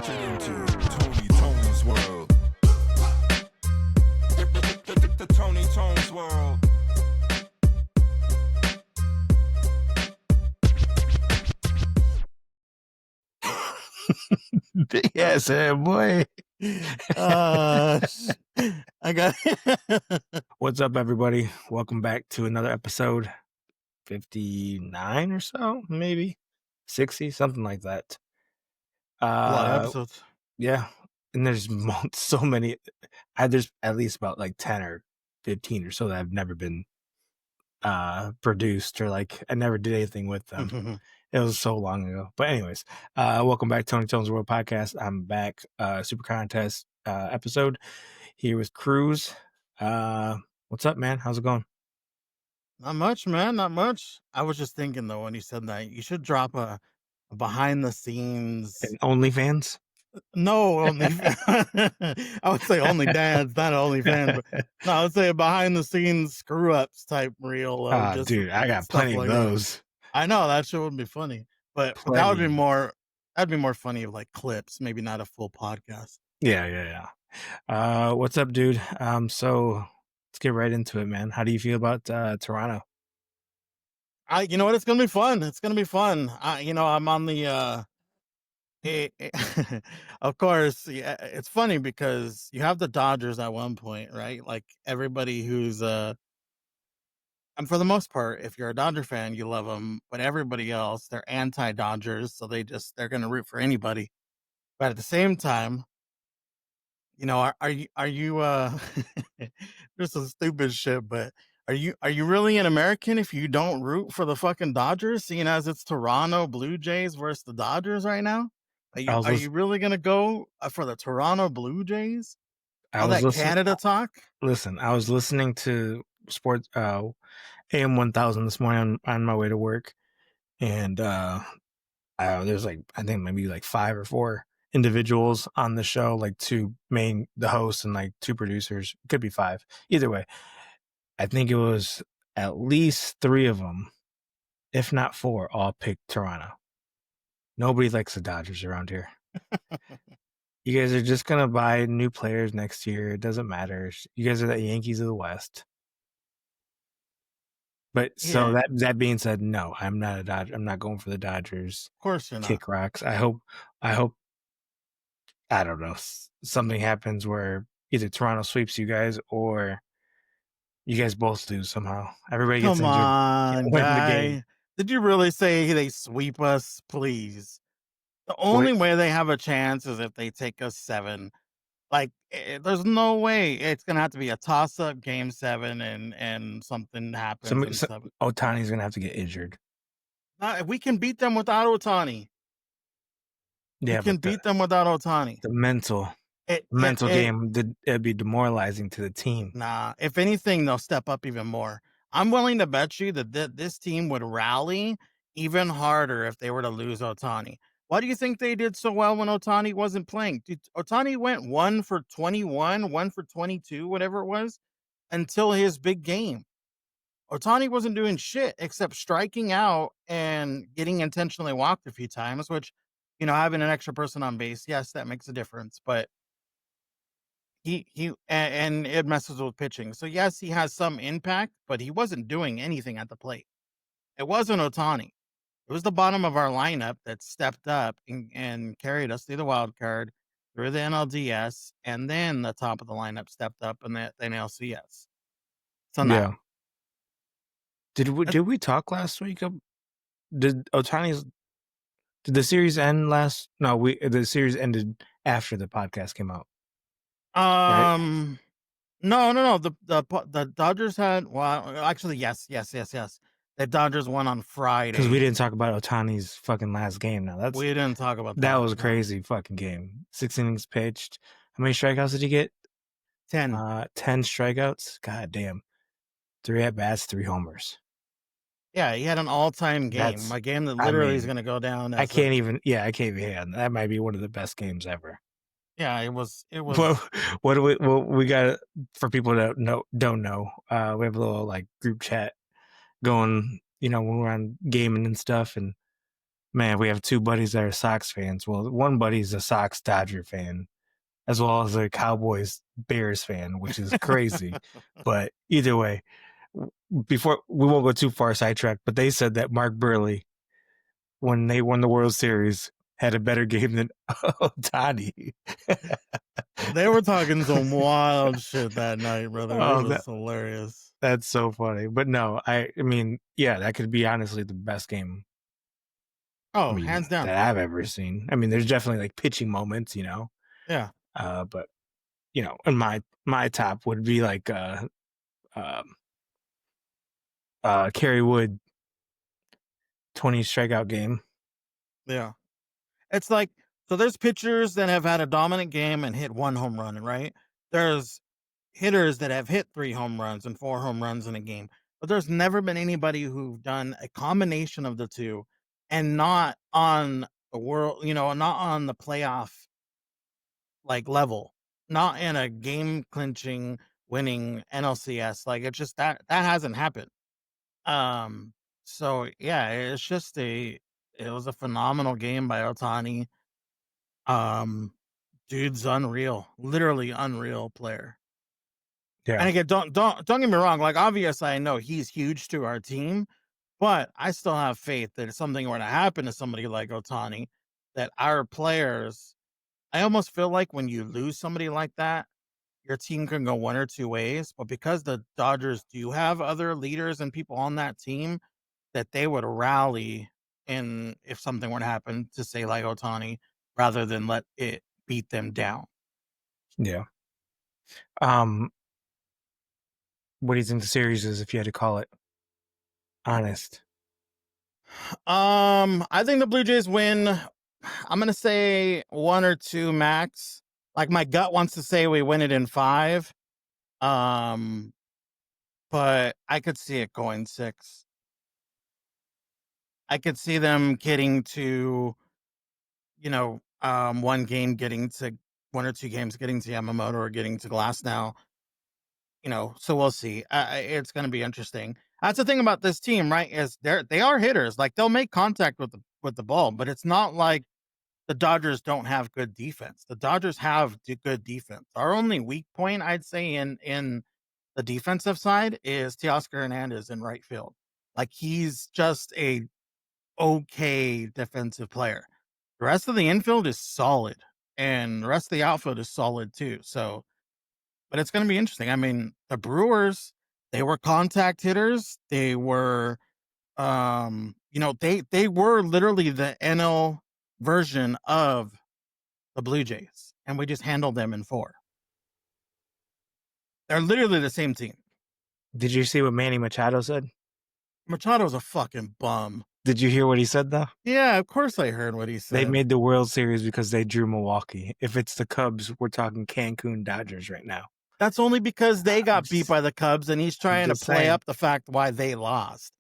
entered into Tony Tone's world. The Tony Tone's world. Yes, boy. I got What's up, everybody? Welcome back to another episode 59 or so, maybe 60, something like that. a lot of episodes. Yeah, and there's so many. There's at least about like 10 or 15 or so that have never been produced, or like I never did anything with them. It was so long ago. But anyways, welcome back to Tony Tone's World Podcast. I'm back, Super Contest episode here with Cruz. What's up, man? How's it going? Not much, man. Not much. I was just thinking though when you said that you should drop a behind the scenes. And OnlyFans? No, only. I would say only dads, not OnlyFans. But no, I would say a behind the scenes screw ups type reel. Just dude, I got plenty of those. That. I know that shit would be funny, but that would be more. That'd be more funny of like clips, maybe not a full podcast. Yeah. What's up, dude? So let's get right into it, man. How do you feel about Toronto? You know what? It's gonna be fun. It's gonna be fun. I'm on the. Of course, yeah, it's funny because you have the Dodgers at one point, right? Like everybody who's and for the most part, if you're a Dodger fan, you love them. But everybody else, they're anti-Dodgers, so they're gonna root for anybody. But at the same time, are you this is stupid shit, but are you really an American if you don't root for the fucking Dodgers, seeing as it's Toronto Blue Jays versus the Dodgers right now? Are you really gonna go for the Toronto Blue Jays? All that Canada talk? Listen, I was listening to sports AM 1000 this morning on my way to work, and there's like, I think maybe like 5 or 4 individuals on the show, like the host and like 2 producers. It could be 5. Either way, I think it was at least 3 of them, if not 4, all picked Toronto. Nobody likes the Dodgers around here. You guys are just going to buy new players next year. It doesn't matter. You guys are the Yankees of the West. But so that being said, no, I'm not a Dodger. I'm not going for the Dodgers. Of course you're not. Kick rocks. I hope, I don't know, something happens where either Toronto sweeps you guys or you guys both lose somehow. Everybody gets injured. Come on, guy. Did you really say they sweep us? Please. The only way they have a chance is if they take us 7. Like, there's no way. It's gonna have to be a toss-up game 7, and something happens. Ohtani's gonna have to get injured. We can beat them without Ohtani. Yeah, we can beat them without Ohtani. The mental game, it'd be demoralizing to the team. Nah, if anything, they'll step up even more. I'm willing to bet you that this team would rally even harder if they were to lose Ohtani. Why do you think they did so well when Ohtani wasn't playing? Dude, Ohtani went 1 for 21, 1 for 22, whatever it was, until his big game. Ohtani wasn't doing shit except striking out and getting intentionally walked a few times, which, having an extra person on base, yes, that makes a difference. But and it messes with pitching. So yes, he has some impact, but he wasn't doing anything at the plate. It wasn't Ohtani. It was the bottom of our lineup that stepped up and carried us through the wild card, through the NLDS, and then the top of the lineup stepped up in the NLCS. So now, did we talk last week? Did the series end last? No, the series ended after the podcast came out. Right? No. The Dodgers had, well, actually, yes. The Dodgers won on Friday. Because we didn't talk about Ohtani's fucking last game. Now we didn't talk about that. That was a crazy fucking game. 6 innings pitched. How many strikeouts did he get? 10. 10 strikeouts. God damn. 3 at bats, 3 homers. Yeah, he had an all-time game. A game that literally is going to go down. I can't even. That might be one of the best games ever. Yeah, it was. What we got for people that don't know? We have a little like group chat going, when we're on gaming and stuff, and Man, we have two buddies that are Sox fans. Well, one buddy's a Sox Dodger fan, as well as a Cowboys Bears fan, which is crazy. But either way, before we won't go too far sidetracked, but they said that Mark Burley, when they won the World Series, had a better game than Ohtani. They were talking some wild shit that night, brother. It Oh, was hilarious. that's so funny. But no, I mean, yeah, that could be honestly the best game. Oh, I mean, hands down. that I've ever seen. I mean, there's definitely like pitching moments, you know. Yeah. But you know, and my top would be like Kerry Wood 20 strikeout game. Yeah. It's like, so there's pitchers that have had a dominant game and hit 1 home run, right? There's hitters that have hit 3 home runs and 4 home runs in a game. But there's never been anybody who've done a combination of the two and not on the world, not on the playoff like level, not in a game clinching winning NLCS. Like it's just that hasn't happened. So yeah, it was a phenomenal game by Otani. Dude's unreal, literally unreal player. Yeah. And again, don't get me wrong. Like obviously, I know he's huge to our team, but I still have faith that if something were to happen to somebody like Otani, that our players. I almost feel like when you lose somebody like that, your team can go one or two ways. But because the Dodgers do have other leaders and people on that team, that they would rally in if something were to happen to say like Otani, rather than let it beat them down. Yeah. What do you think the series is if you had to call it? Honest. I think the Blue Jays win. I'm gonna say 1 or 2 max. Like my gut wants to say we win it in 5. But I could see it going 6. I could see them getting to, one game getting to 1 or 2 games getting to Yamamoto or getting to Glass now. So we'll see. It's going to be interesting. That's the thing about this team, right? Is they are hitters. Like they'll make contact with the ball, but it's not like the Dodgers don't have good defense. The Dodgers have good defense. Our only weak point, I'd say, in the defensive side is Teoscar Hernandez in right field. Like he's just a okay defensive player. The rest of the infield is solid, and the rest of the outfield is solid too. So, but it's going to be interesting. I mean, the Brewers, they were contact hitters. They were, they were literally the NL version of the Blue Jays, and we just handled them in 4. They're literally the same team. Did you see what Manny Machado said? Machado's a fucking bum. Did you hear what he said though? Yeah, of course I heard what he said. They made the World Series because they drew Milwaukee. If it's the Cubs, we're talking Cancun Dodgers right now. That's only because they got beat by the Cubs, and he's trying to play up the fact why they lost.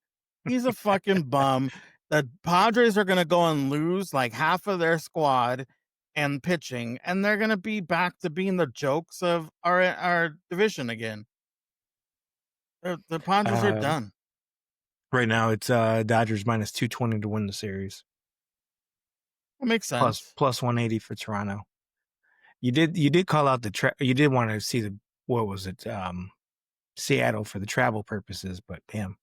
He's a fucking bum. The Padres are going to go and lose like half of their squad and pitching, and they're going to be back to being the jokes of our division again. The Padres are done. Right now, it's Dodgers minus 220 to win the series. That makes sense. Plus 180 for Toronto. You did call out you did want to see Seattle for the travel purposes, but damn,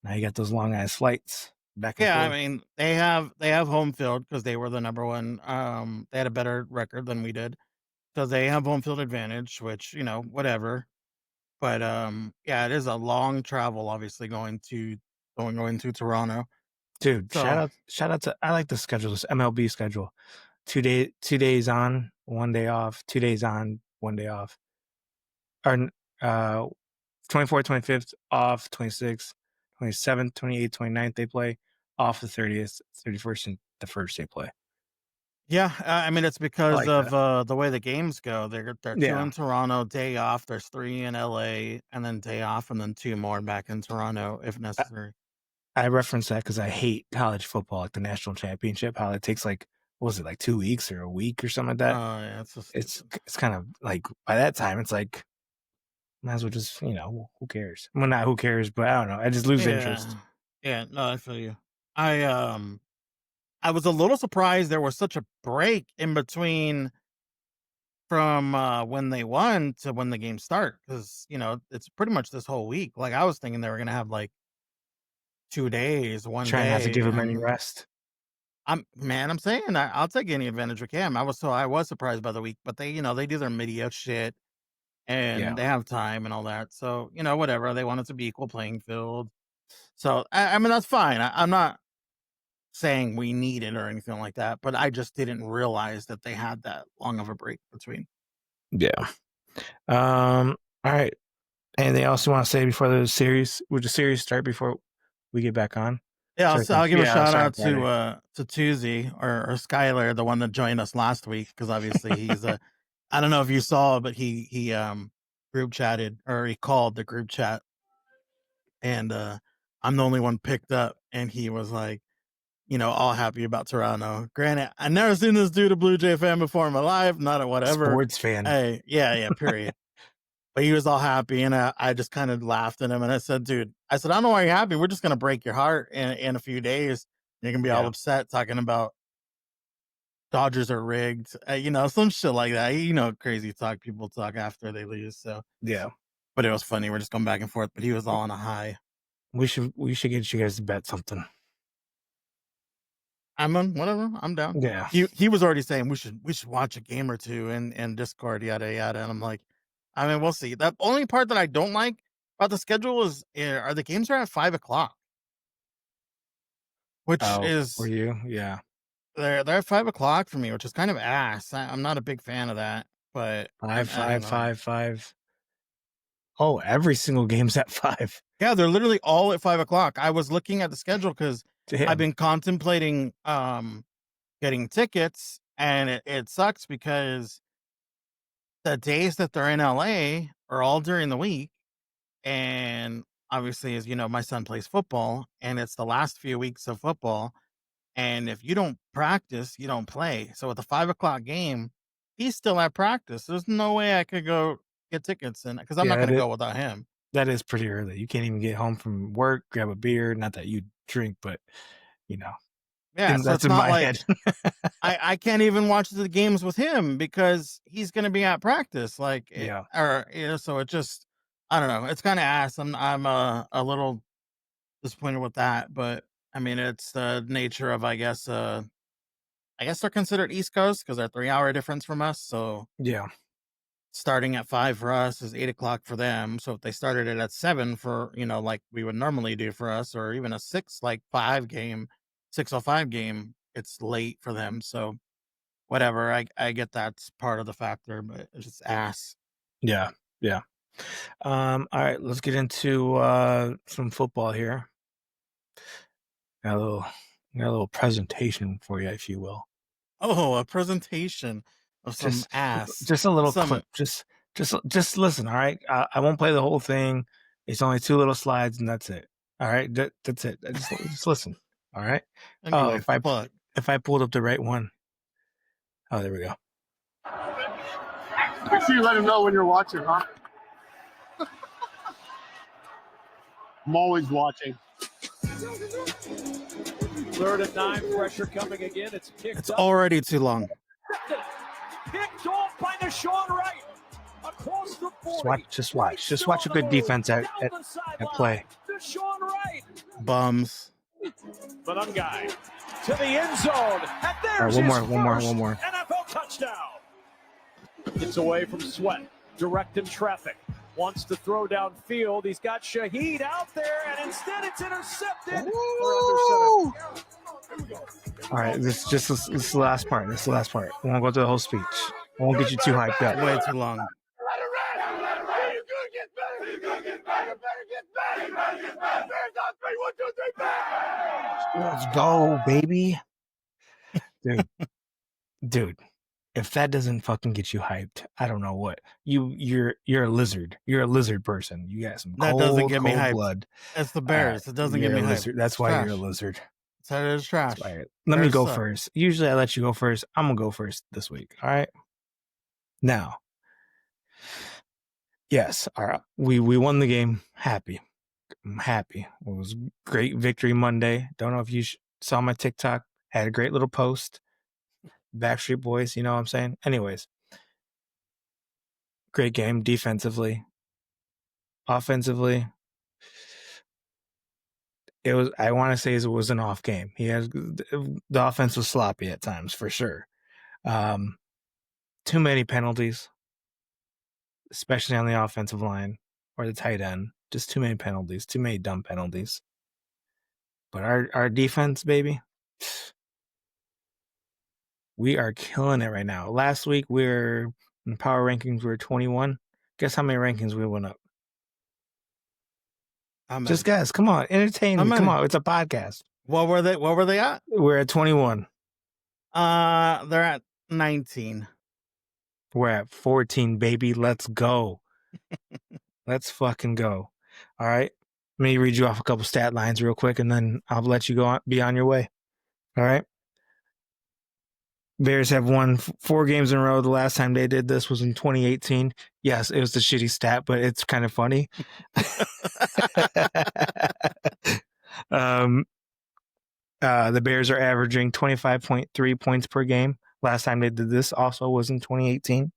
now you got those long ass flights back and forth. I mean they have home field because they were the number one. They had a better record than we did, so they have home field advantage, which whatever. But it is a long travel, obviously going to Toronto. Dude, shout out to, I like the schedule, this MLB schedule. 2 days on, 1 day off, 2 days on, 1 day off. Or 24th, 25th off, 26th, 27th, 28th, 29th they play, off the 30th, 31st, and the 1st they play. Yeah, I mean it's because of the way the games go. They're 2 in Toronto, day off. There's 3 in LA, and then day off, and then 2 more back in Toronto if necessary. I reference that because I hate college football, like the national championship. How it takes like 2 weeks or a week or something like that. Oh yeah, it's kind of like by that time it's like might as well just who cares? Well, not who cares, but I don't know. I just lose interest. Yeah, no, I feel you. I I was a little surprised there was such a break in between from when they won to when the game start, because it's pretty much this whole week. Like I was thinking they were gonna have like 2 days, one Try not to give day, him any and rest. I'm saying I'll take any advantage we can. I was surprised by the week, but they do their media shit Yeah. and they have time and all that. So whatever, they want it to be equal playing field. So I mean that's fine. I'm not saying we need it or anything like that, but I just didn't realize that they had that long of a break between. Yeah. All right. Anything else you want to say before the series? Would the series start before we get back on? Yeah, I'll give a shout start out to Tuesy or Skylar, the one that joined us last week, because obviously he's a. I don't know if you saw, but he group chatted, or he called the group chat, and I'm the only one picked up, and he was like, all happy about Toronto. Granted, I never seen this dude a Blue Jay fan before in my life, not a whatever. Sports fan. Hey, yeah, period. But he was all happy, and I just kind of laughed at him, and I said, "Dude, I said I don't know why you're happy. We're just gonna break your heart in a few days. You're gonna be all upset talking about Dodgers are rigged, some shit like that. Crazy talk people talk after they lose. So Yeah. but it was funny. We're just going back and forth. But he was all on a high. We should get you guys to bet something. I'm on whatever. I'm down. Yeah. He was already saying we should watch a game or two and Discord, yada yada. And I'm like, I mean, we'll see. The only part that I don't like about the schedule is are the games are at 5:00, which is for you. Yeah. they're at 5:00 for me, which is kind of ass. I'm not a big fan of that, but I don't know. 5. Oh, every single game's at 5. Yeah, they're literally all at 5:00. I was looking at the schedule because I've been contemplating getting tickets, and it sucks because the days that they're in LA are all during the week. And obviously, as you know, my son plays football, and it's the last few weeks of football. And if you don't practice, you don't play. So with the 5:00 game, he's still at practice. There's no way I could go get tickets, and because I'm not going to go without him. That is pretty early. You can't even get home from work, grab a beer. Not that you drink, but yeah, so that's it's in not my like head. I can't even watch the games with him because he's going to be at practice. Like, so it just, I don't know. It's kind of ass. I'm a little disappointed with that, but I mean, it's the nature of, I guess they're considered East Coast because they're 3-hour difference from us. So yeah, starting at 5 for us is 8:00 for them. So if they started it at 7 for, like we would normally do for us, or even a 6:05 game, 6:05 game, it's late for them. So whatever, I get that's part of the factor, but it's just ass. Yeah. All right, let's get into some football here. Got a little presentation for you, if you will. Oh, a presentation of some ass. Just a little clip. Just listen. All right, I won't play the whole thing. It's only 2 little slides, and that's it. All right, that's it. Just listen. All right. Anyway, if I pulled up the right one. Oh, there we go. Make sure you let him know when you're watching, huh? I'm always watching. 3rd and 9, pressure coming again. It's already too long. Picked off by Deshaun Wright across the 40. Just watch a good defense at play. Deshaun Wright. Bums. Guy to the end zone. And there's one more. NFL touchdown. Gets away from Sweat. Direct in traffic. Wants to throw downfield. He's got Shaheed out there, and instead it's intercepted. All right, this is the last part. We won't go through the whole speech. I won't get you too hyped up. Way too long. Let's go, baby. Dude. If that doesn't fucking get you hyped, I don't know what. You're a lizard. You're a lizard person. You got some that doesn't get me hyped. Blood. It's the Bears. It doesn't get me hyped. That's why you're a lizard. It's trash. Let me go first. Usually I let you go first. I'm gonna go first this week. All right. Now, yes, all right. We won the game. I'm happy. It was great victory Monday. Don't know if you saw my TikTok. Had a great little post. Backstreet Boys, you know what I'm saying? Anyways, great game defensively. Offensively, I want to say it was an off game. The offense was sloppy at times for sure. Too many penalties, especially on the offensive line or the tight end. Just too many penalties, too many dumb penalties. But our defense, baby, we are killing it right now. Last week in power rankings, we were 21. Guess how many rankings we went up? Just guess. Come on, entertain me. Come on, it's a podcast. What were they at? We're at 21. They're at 19. We're at 14, baby. Let's go. Let's fucking go. All right. Let me read you off a couple stat lines real quick, and then I'll let you be on your way. All right. Bears have won 4 games in a row. The last time they did this was in 2018. Yes, it was a shitty stat, but it's kind of funny. The Bears are averaging 25.3 points per game. Last time they did this also was in 2018.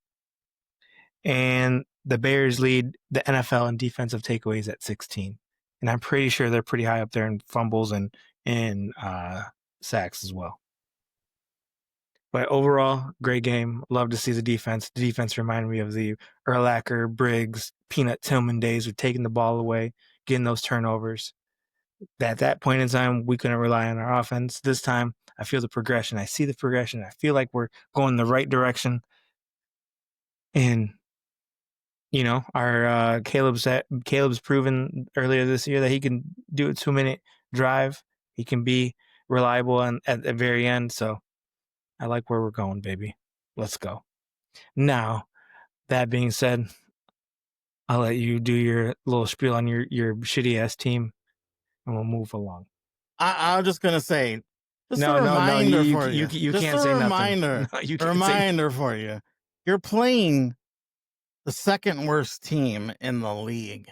And the Bears lead the NFL in defensive takeaways at 16. And I'm pretty sure they're pretty high up there in fumbles and sacks as well. But overall, great game. Love to see the defense. The defense reminded me of the Urlacher, Briggs, Peanut Tillman days with taking the ball away, getting those turnovers. At that point in time, we couldn't rely on our offense. This time, I feel the progression. I see the progression. I feel like we're going the right direction. And, you know, our Caleb's proven earlier this year that he can do a 2-minute drive. He can be reliable at the very end. So I like where we're going, baby. Let's go. Now, that being said, I'll let you do your little spiel on your shitty-ass team, and we'll move along. I was just going to say, You can't say reminder, nothing. A reminder for you. You're playing the second worst team in the league.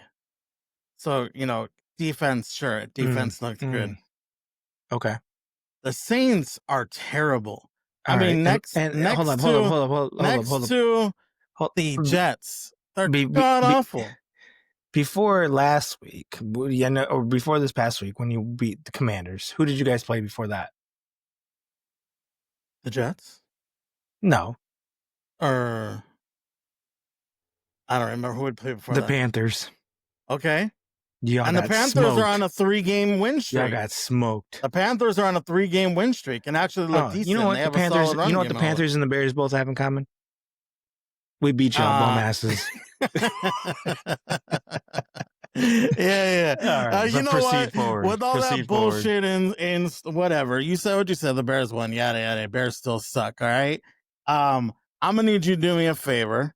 So, you know, defense looked good. Okay. The Saints are terrible. Hold up. The Jets, they're awful. Before last week, or before this past week, when you beat the Commanders, who did you guys play before that? The Jets? No. I don't remember who would play before the that. Panthers. Okay. And the Panthers are on a 3-game win streak. Y'all got smoked. The Panthers are on a 3-game win streak and actually look decent. You know what the Panthers and the Bears both have in common? We beat y'all bum asses. Yeah. All right, you know what? Forward. With all Proceed that bullshit and whatever, you said what you said. The Bears won. Yada yada. Bears still suck. All right. I'm gonna need you to do me a favor.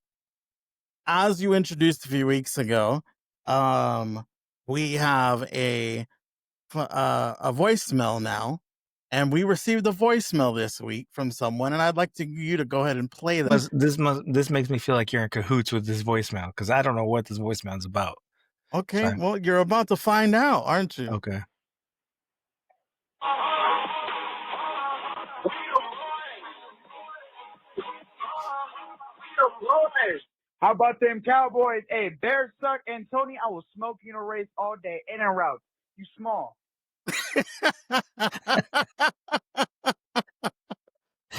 As you introduced a few weeks ago, we have a voicemail now, and we received a voicemail this week from someone, and I'd like you to go ahead and play that. This makes me feel like you're in cahoots with this voicemail because I don't know what this voicemail is about. Okay, sorry. Well, you're about to find out, aren't you? Okay. How about them Cowboys? Hey, Bears suck. And Tony, I will smoke you in a race all day, in and route. You small.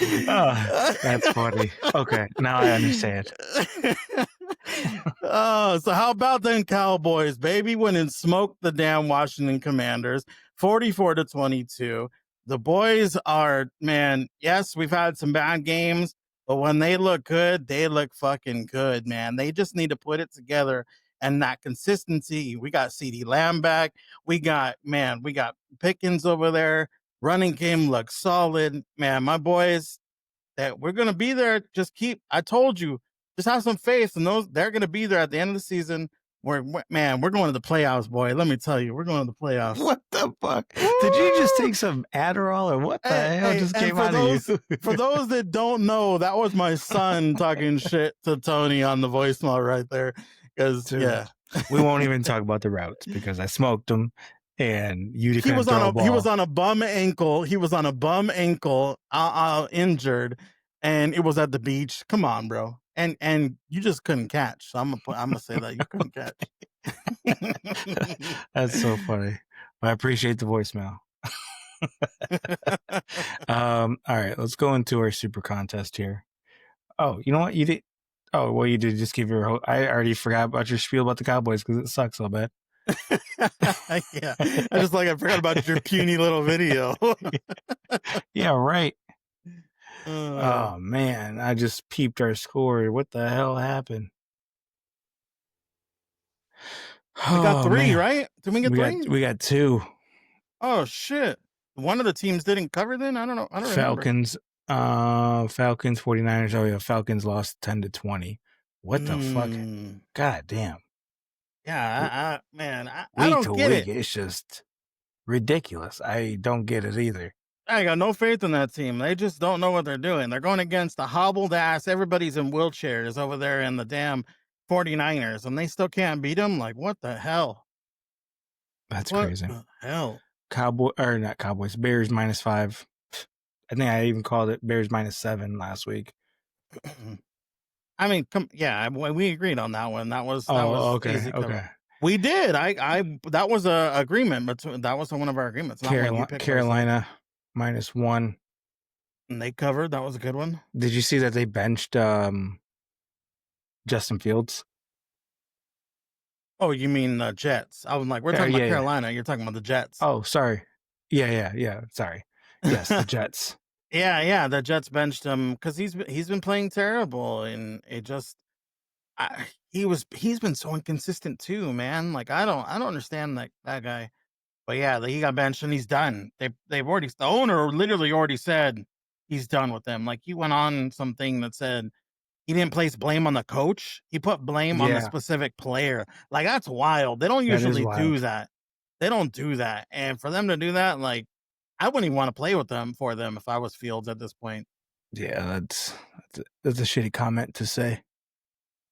Oh, that's funny. Okay, now I understand. So how about them Cowboys, baby? Went and smoked the damn Washington Commanders, 44-22. The boys are, man, yes, we've had some bad games, but when they look good, they look fucking good, man. They just need to put it together. And that consistency, we got CeeDee Lamb back. We got Pickens over there. Running game looks solid. Man, my boys, that we're going to be there. I told you, just have some faith. And they're going to be there at the end of the season. We're going to the playoffs, boy. Let me tell you, we're going to the playoffs. What the fuck? Did you just take some Adderall or what the hell just came out of you? For those that don't know, that was my son talking shit to Tony on the voicemail right there. Because, yeah. We won't even talk about the routes because I smoked them and you He couldn't was throw a on a ball. bum ankle. He was on a bum ankle, injured, and it was at the beach. Come on, bro. And you just couldn't catch. So I'm gonna say that you couldn't catch. That's so funny. I appreciate the voicemail. All right, let's go into our super contest here. Oh, you know what? You did. Oh, well, you did just give your. I already forgot about your spiel about the Cowboys because it sucks so bad. Yeah, I forgot about your puny little video. Yeah, right. Uh, Oh man, I just peeped our score. What the hell happened? we got Oh, 3, man. right? Did we get 3? We got 2. Oh shit! One of the teams didn't cover. Then I don't know. I don't remember. Falcons, 49ers. Oh yeah, Falcons lost 10-20. What the fuck? God damn. Yeah, man, I Week don't to get week, it. it's just ridiculous. I don't get it either. I got no faith in that team. They just don't know what they're doing. They're going against the hobbled ass. Everybody's in wheelchairs over there in the damn 49ers, and they still can't beat them. Like, what the hell? That's What crazy. the hell? Not Cowboys. Bears -5. I think I even called it Bears -7 last week. I mean, we agreed on that one. That was okay, easy cover. okay. We did. That was a agreement between. That was one of our agreements. Not when you picked Carolina -1. And they covered. That was a good one. Did you see that they benched Justin Fields? Oh, you mean the Jets? I was like, we're talking about Carolina. You're talking about the Jets. Oh, sorry. Yeah. Sorry. Yes, the Jets. Yeah. The Jets benched him because he's been playing terrible, and it just he's been so inconsistent too, man. Like I don't understand that guy. But yeah, he got benched and he's done. The owner literally already said he's done with them. Like he went on something that said he didn't place blame on the coach. He put blame on the specific player. Like that's wild. They don't usually do that. They don't do that. And for them to do that, like I wouldn't even want to play with them if I was Fields at this point. Yeah, that's a shitty comment to say.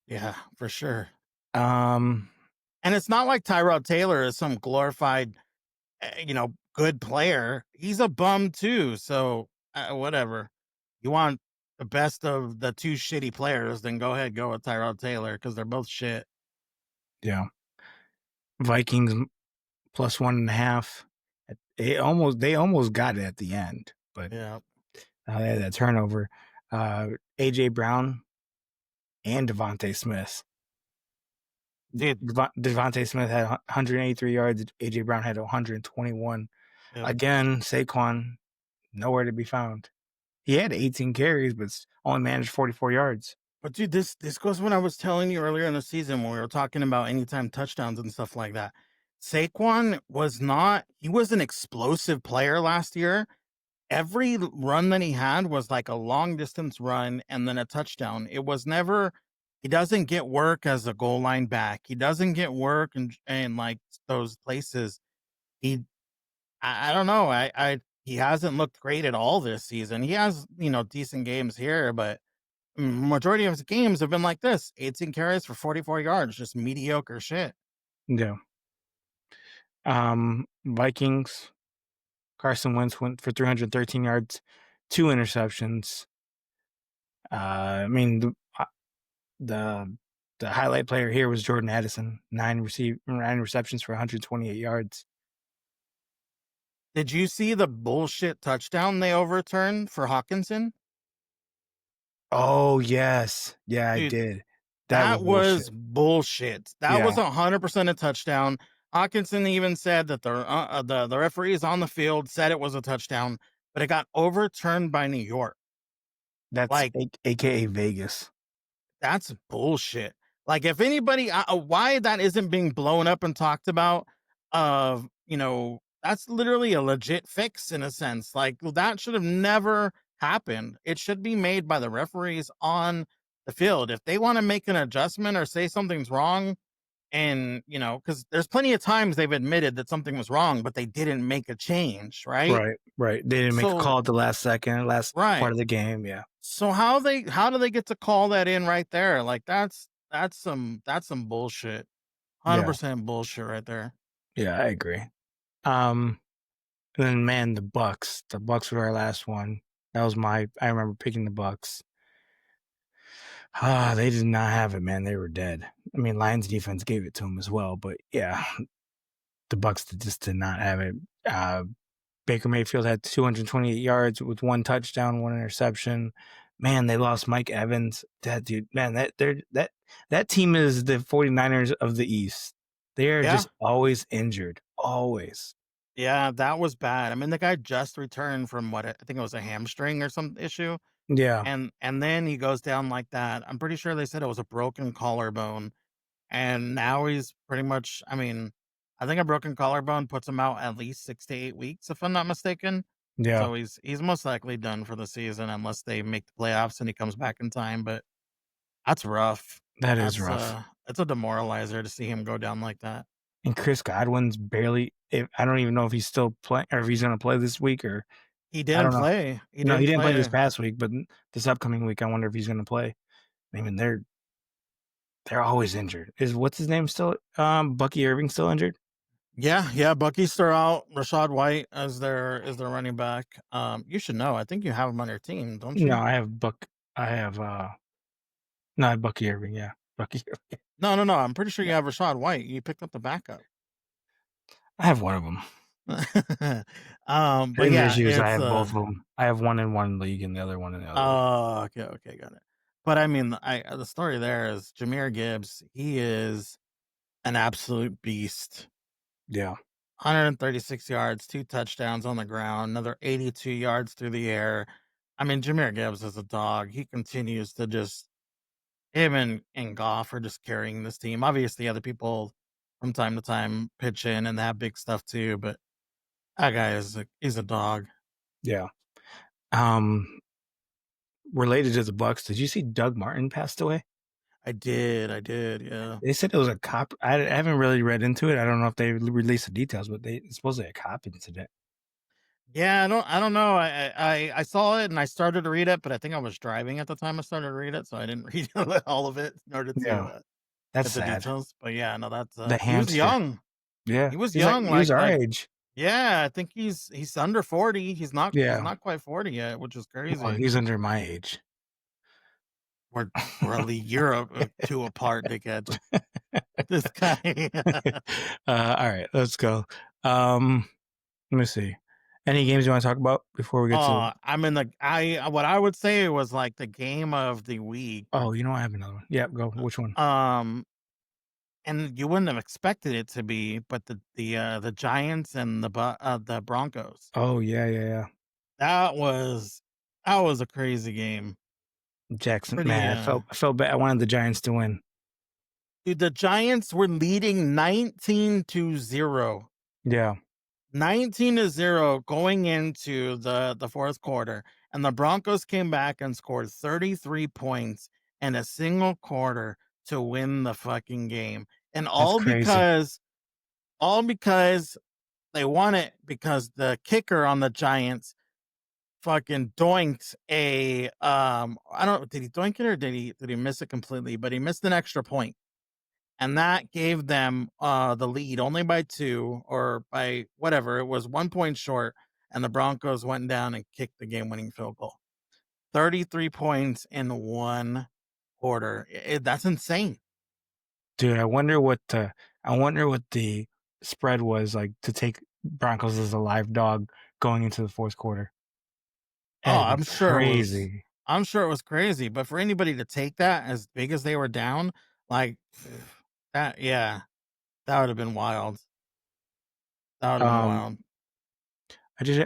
Yeah, for sure. And it's not like Tyrod Taylor is some glorified, good player. He's a bum too. So whatever. You want the best of the 2 shitty players, then go ahead, go with Tyrod Taylor because they're both shit. Yeah. Vikings +1.5. They almost got it at the end, but yeah, they had that turnover. AJ Brown and Devontae Smith. Devontae Smith had 183 yards. AJ Brown had 121. Yep. Again, Saquon nowhere to be found. He had 18 carries, but only managed 44 yards. But dude, this goes when I was telling you earlier in the season when we were talking about anytime touchdowns and stuff like that. Saquon was an explosive player last year. Every run that he had was like a long distance run and then a touchdown. It was never, he doesn't get work as a goal line back. He doesn't get work in like those places. I don't know. He hasn't looked great at all this season. He has, decent games here, but majority of his games have been like this: 18 carries for 44 yards, just mediocre shit. Yeah. Vikings. Carson Wentz went for 313 yards, 2 interceptions. I mean, the highlight player here was Jordan Addison, 9 receptions for 128 yards. Did you see the bullshit touchdown they overturned for Hawkinson? Oh, yes. Yeah, dude, I did. That was bullshit. That was 100% a touchdown. Hawkinson even said that the referees on the field said it was a touchdown, but it got overturned by New York. That's like AKA Vegas. That's bullshit. Like if anybody, why that isn't being blown up and talked about, that's literally a legit fix in a sense. Like that should have never happened. It should be made by the referees on the field. If they want to make an adjustment or say something's wrong, and because there's plenty of times they've admitted that something was wrong, but they didn't make a change, right? Right. They didn't make a call at the last second, part of the game. Yeah. So how do they get to call that in right there? Like that's some bullshit. 100% bullshit right there. Yeah, I agree. And then man, the Bucks. The Bucks were our last one. That was I remember picking the Bucks. They did not have it, man. They were dead. I mean, Lions defense gave it to them as well, but yeah, the Bucks just did not have it. Baker Mayfield had 228 yards with 1 touchdown, 1 interception. Man, they lost Mike Evans. That dude, man, that team is the 49ers of the East. They are just always injured. Always. Yeah, that was bad. I mean, the guy just returned from I think it was a hamstring or some issue. Yeah. And then he goes down like that. I'm pretty sure they said it was a broken collarbone. And now he's pretty much, I mean, I think a broken collarbone puts him out at least 6 to 8 weeks, if I'm not mistaken. Yeah. So he's most likely done for the season unless they make the playoffs and he comes back in time. But that's rough. That is rough. It's a demoralizer to see him go down like that. And Chris Godwin's barely. I don't even know if he's still playing or if he's going to play this week or. He didn't play. He didn't play this past week, but this upcoming week, I wonder if he's going to play. I mean, they're always injured. What's his name still? Bucky Irving still injured? Yeah. Bucky's still out. Rashad White as their running back. You should know. I think you have him on your team, don't you? No, I have I have Bucky Irving. Yeah, Bucky Irving. No. I'm pretty sure you have Rashad White. You picked up the backup. I have one of them. But yeah, I have both of them. I have one in one league and the other one in the other. Okay, got it. But I mean, the story there is Jahmyr Gibbs. He is an absolute beast. Yeah, 136 yards, 2 touchdowns on the ground, another 82 yards through the air. I mean, Jahmyr Gibbs is a dog. He continues to just him and Goff are just carrying this team. Obviously, other people from time to time pitch in and they have big stuff too, but that guy he's a dog. Yeah. Related to the Bucks, did you see Doug Martin passed away? I did. Yeah. They said it was a cop. I haven't really read into it. I don't know if they released the details, but it's supposedly a cop incident. Yeah, I don't know. I saw it and I started to read it, but I think I was driving at the time I started to read it, so I didn't read all of it in order to that's get the sad. details. But yeah, no, that's the he was young. Yeah, He was young. He was our age. Yeah, I think he's under 40. He's not quite 40 yet, which is crazy. Well, he's under my age. We're only Europe two apart, dickhead. This guy. All right, let's go. Let me see. Any games you want to talk about before we get to? I'm in what I would say was like the game of the week. Oh, you know I have another one. Yeah, go. Which one? And you wouldn't have expected it to be, but the Giants and the Broncos. Oh yeah. That was a crazy game. Jackson, man, I felt bad. I wanted the Giants to win. Dude, the Giants were leading 19-0. Yeah. 19-0 going into the fourth quarter, and the Broncos came back and scored 33 points in a single quarter to win the fucking game. And all because they won it because the kicker on the Giants fucking doinked a did he doink it or did he miss it completely? But he missed an extra point. And that gave them the lead only by 2 or by whatever. It was 1 point short, and the Broncos went down and kicked the game-winning field goal. 33 points in 1 quarter. That's insane. Dude, I wonder what the spread was like to take Broncos as a live dog going into the fourth quarter. I'm sure crazy. I'm sure it was crazy, but for anybody to take that as big as they were down, like that, yeah, that would have been wild. That would have been wild.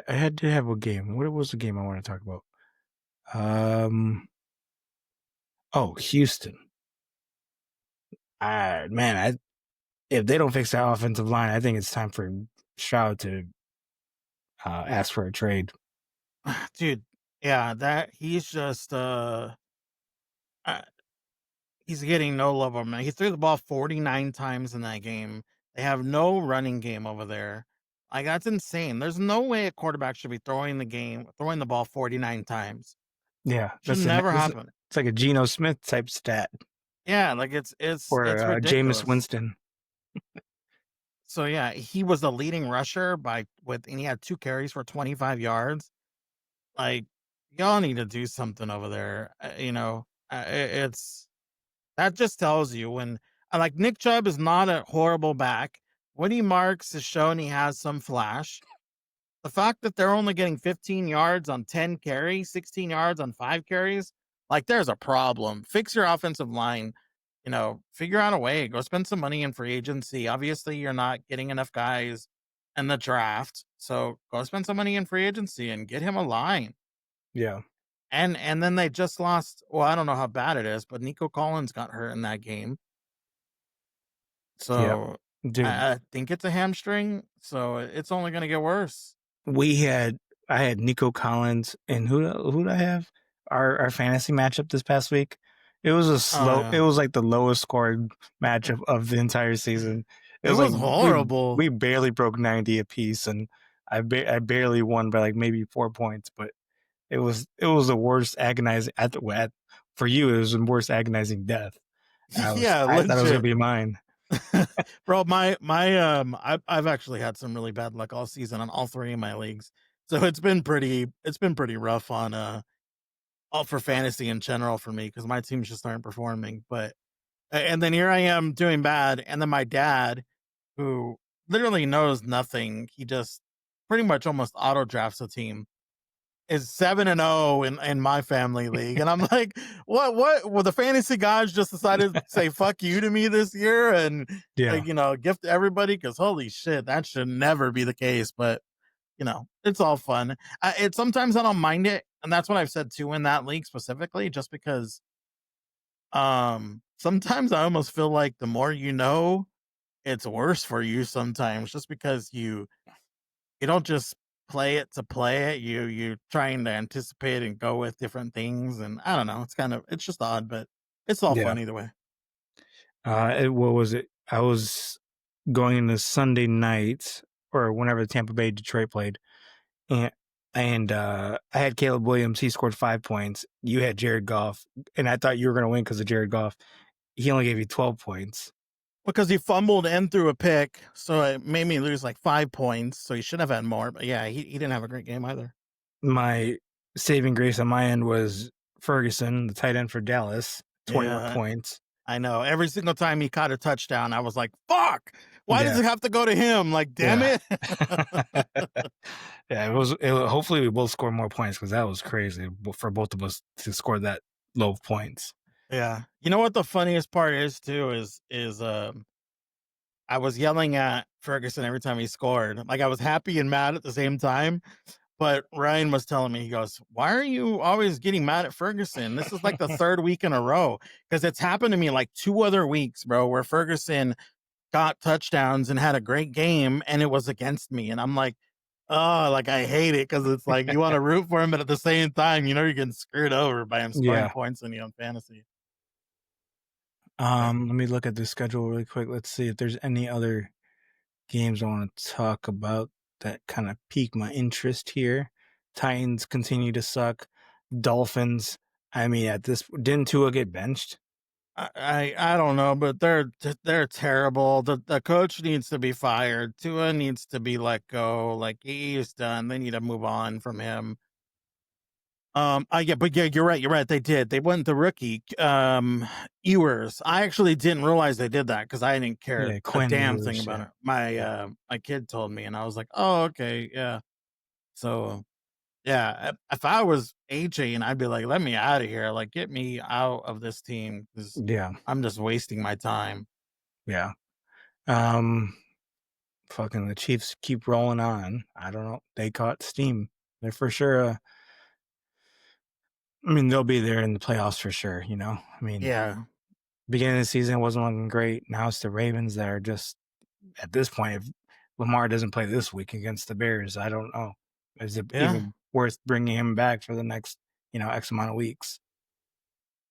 I had to have a game. What was the game I want to talk about? Houston. Man, if they don't fix that offensive line, I think it's time for Stroud to ask for a trade. Dude, yeah, that he's just he's getting no love of him. He threw the ball 49 times in that game. They have no running game over there. Like, that's insane. There's no way a quarterback should be throwing the ball 49 times. Yeah, should never happen. It's like a Geno Smith type stat. Yeah, like it's or ridiculous. Jameis Winston. So yeah, he was the leading rusher and he had 2 carries for 25 yards. Like, y'all need to do something over there. It's that just tells you when like Nick Chubb is not a horrible back. Woody Marks has shown he has some flash. The fact that they're only getting 15 yards on 10 carries, 16 yards on 5 carries, like there's a problem. Fix your offensive line. Figure out a way. Go spend some money in free agency. Obviously, you're not getting enough guys in the draft. So go spend some money in free agency and get him a line. Yeah. And then they just lost. Well, I don't know how bad it is, but Nico Collins got hurt in that game. Yeah. So Dude, I think it's a hamstring. So it's only going to get worse. I had Nico Collins, and who did I have? Our fantasy matchup this past week. It was Yeah. it was like the lowest scored matchup of the entire season. It was horrible. We barely broke 90 apiece, and I barely won by like maybe 4 points, but it was the worst agonizing for you. It was the worst agonizing death. Yeah, I thought it was gonna legit. be mine. Bro, I've actually had some really bad luck all season on all 3 of my leagues. So it's been pretty rough on all for fantasy in general for me because my teams just aren't performing. And then here I am doing bad, and then my dad, who literally knows nothing, he just pretty much almost auto drafts a team, is 7-0 in my family league. And I'm like, what? Well, the fantasy gods just decided to say fuck you to me this year and Yeah. gift everybody because holy shit, that should never be the case. But it's all fun. Sometimes I don't mind it, and that's what I've said too in that league specifically, just because sometimes I almost feel like the more it's worse for you sometimes, just because you don't just play it to play it. You're trying to anticipate and go with different things, and I don't know. It's just odd, but it's all Yeah. fun either way. What was it? I was going into Sunday night or whenever the Tampa Bay Detroit played, and I had Caleb Williams. He scored 5 points. You had Jared Goff, and I thought you were going to win because of Jared Goff. He only gave you 12 points. Because he fumbled and threw a pick, so it made me lose like 5 points. So he should have had more, but yeah, he didn't have a great game either. My saving grace on my end was Ferguson, the tight end for Dallas, 21 points. I know. Every single time he caught a touchdown, I was like, fuck! Why does it have to go to him? Like, damn it. Yeah, it was hopefully we both score more points because that was crazy for both of us to score that low of points. Yeah. You know what the funniest part is too is I was yelling at Ferguson every time he scored. Like I was happy and mad at the same time. But Ryan was telling me, he goes, why are you always getting mad at Ferguson? This is like the 3rd week in a row. Because it's happened to me like 2 other weeks, bro, where Ferguson got touchdowns and had a great game and it was against me. And I'm like, oh, like I hate it because it's like you want to root for him, but at the same time, you're getting screwed over by him scoring points in on fantasy. Let me look at the schedule really quick. Let's see if there's any other games I want to talk about that kind of pique my interest here. Titans continue to suck. Dolphins. I mean, didn't Tua get benched? I don't know, but they're terrible. The coach needs to be fired. Tua needs to be let go. Like he's done. They need to move on from him. You're right. They did. They went the rookie, Ewers. I actually didn't realize they did that because I didn't care a damn thing about it. My kid told me, and I was like, oh, okay, yeah. So, yeah, if I was AJ, I'd be like, let me out of here. Like, get me out of this team because I'm just wasting my time. Yeah. Fucking the Chiefs keep rolling on. I don't know. They caught steam. They're for sure. I mean, they'll be there in the playoffs for sure. I mean, yeah. Beginning of the season wasn't looking great. Now it's the Ravens that are just at this point. If Lamar doesn't play this week against the Bears, I don't know. Is it even worth bringing him back for the next, X amount of weeks?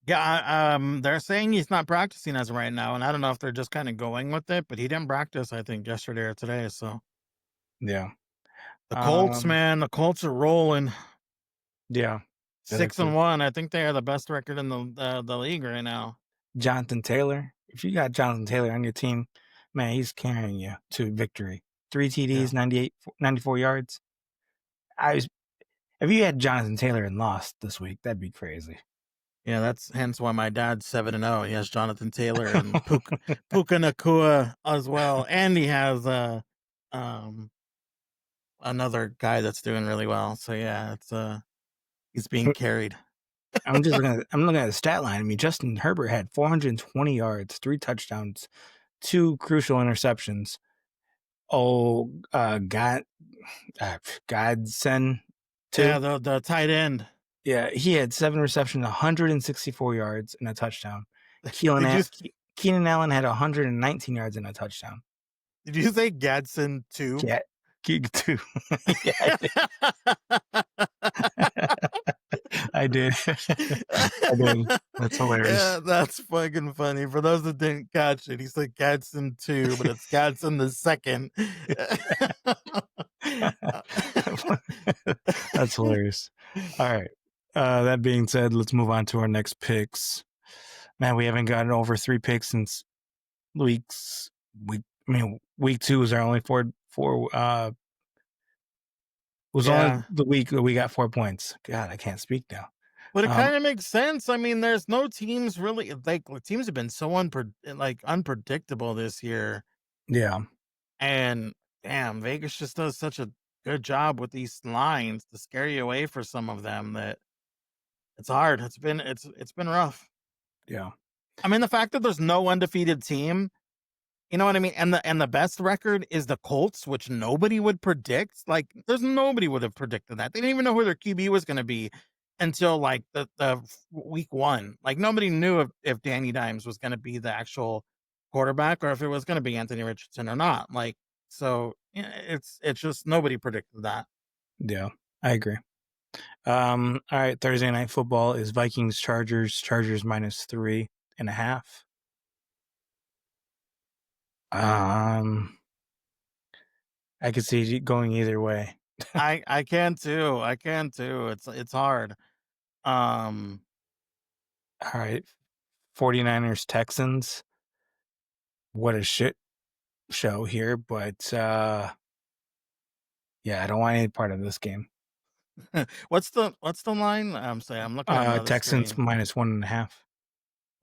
Yeah, they're saying he's not practicing as of right now, and I don't know if they're just kind of going with it, but he didn't practice, I think, yesterday or today, so. Yeah. The Colts, man, the Colts are rolling. Yeah. 6-1. I think they are the best record in the league right now. Jonathan Taylor. If you got Jonathan Taylor on your team, man, he's carrying you to victory. 3 TDs, 94 yards. If you had Jonathan Taylor and lost this week, that'd be crazy. Yeah, that's hence why my dad's 7-0. He has Jonathan Taylor and Puka Nakua as well, and he has another guy that's doing really well. So yeah, it's he's being carried. I'm looking at the stat line. I mean, Justin Herbert had 420 yards, 3 touchdowns, 2 crucial interceptions. Godson too. Yeah, the tight end. Yeah, he had 7 receptions, 164 yards, and a touchdown. Keenan Allen had 119 yards and a touchdown. Did you say Gadsden too? Yeah, too. I did. I did. That's hilarious. Yeah, that's fucking funny. For those that didn't catch it, he said Gadsden 2, but it's Gadsden the second. That's hilarious. All right. That being said, let's move on to our next picks. Man, we haven't gotten over 3 picks since week 2 was our only four was only the week that we got 4 points. God, I can't speak now. But it kind of makes sense. I mean, there's no teams really, like, teams have been so unpredictable this year. Yeah. And damn, Vegas just does such a good job with these lines to scare you away for some of them that it's hard. It's been rough. Yeah. I mean, the fact that there's no undefeated team, you know what I mean? And the best record is the Colts, which nobody would predict. Like, nobody would have predicted that. They didn't even know who their QB was going to be until like the week 1. Like, nobody knew if Danny Dimes was going to be the actual quarterback or if it was going to be Anthony Richardson or not. Like, so it's just nobody predicted that. Yeah, I agree. All right, Thursday night football is Vikings Chargers -3.5. I could see it going either way. I can too. It's hard. All right, 49ers Texans. What a shit show here, but yeah, I don't want any part of this game. What's the line? I'm sorry, I'm looking at Texans screen. -1.5.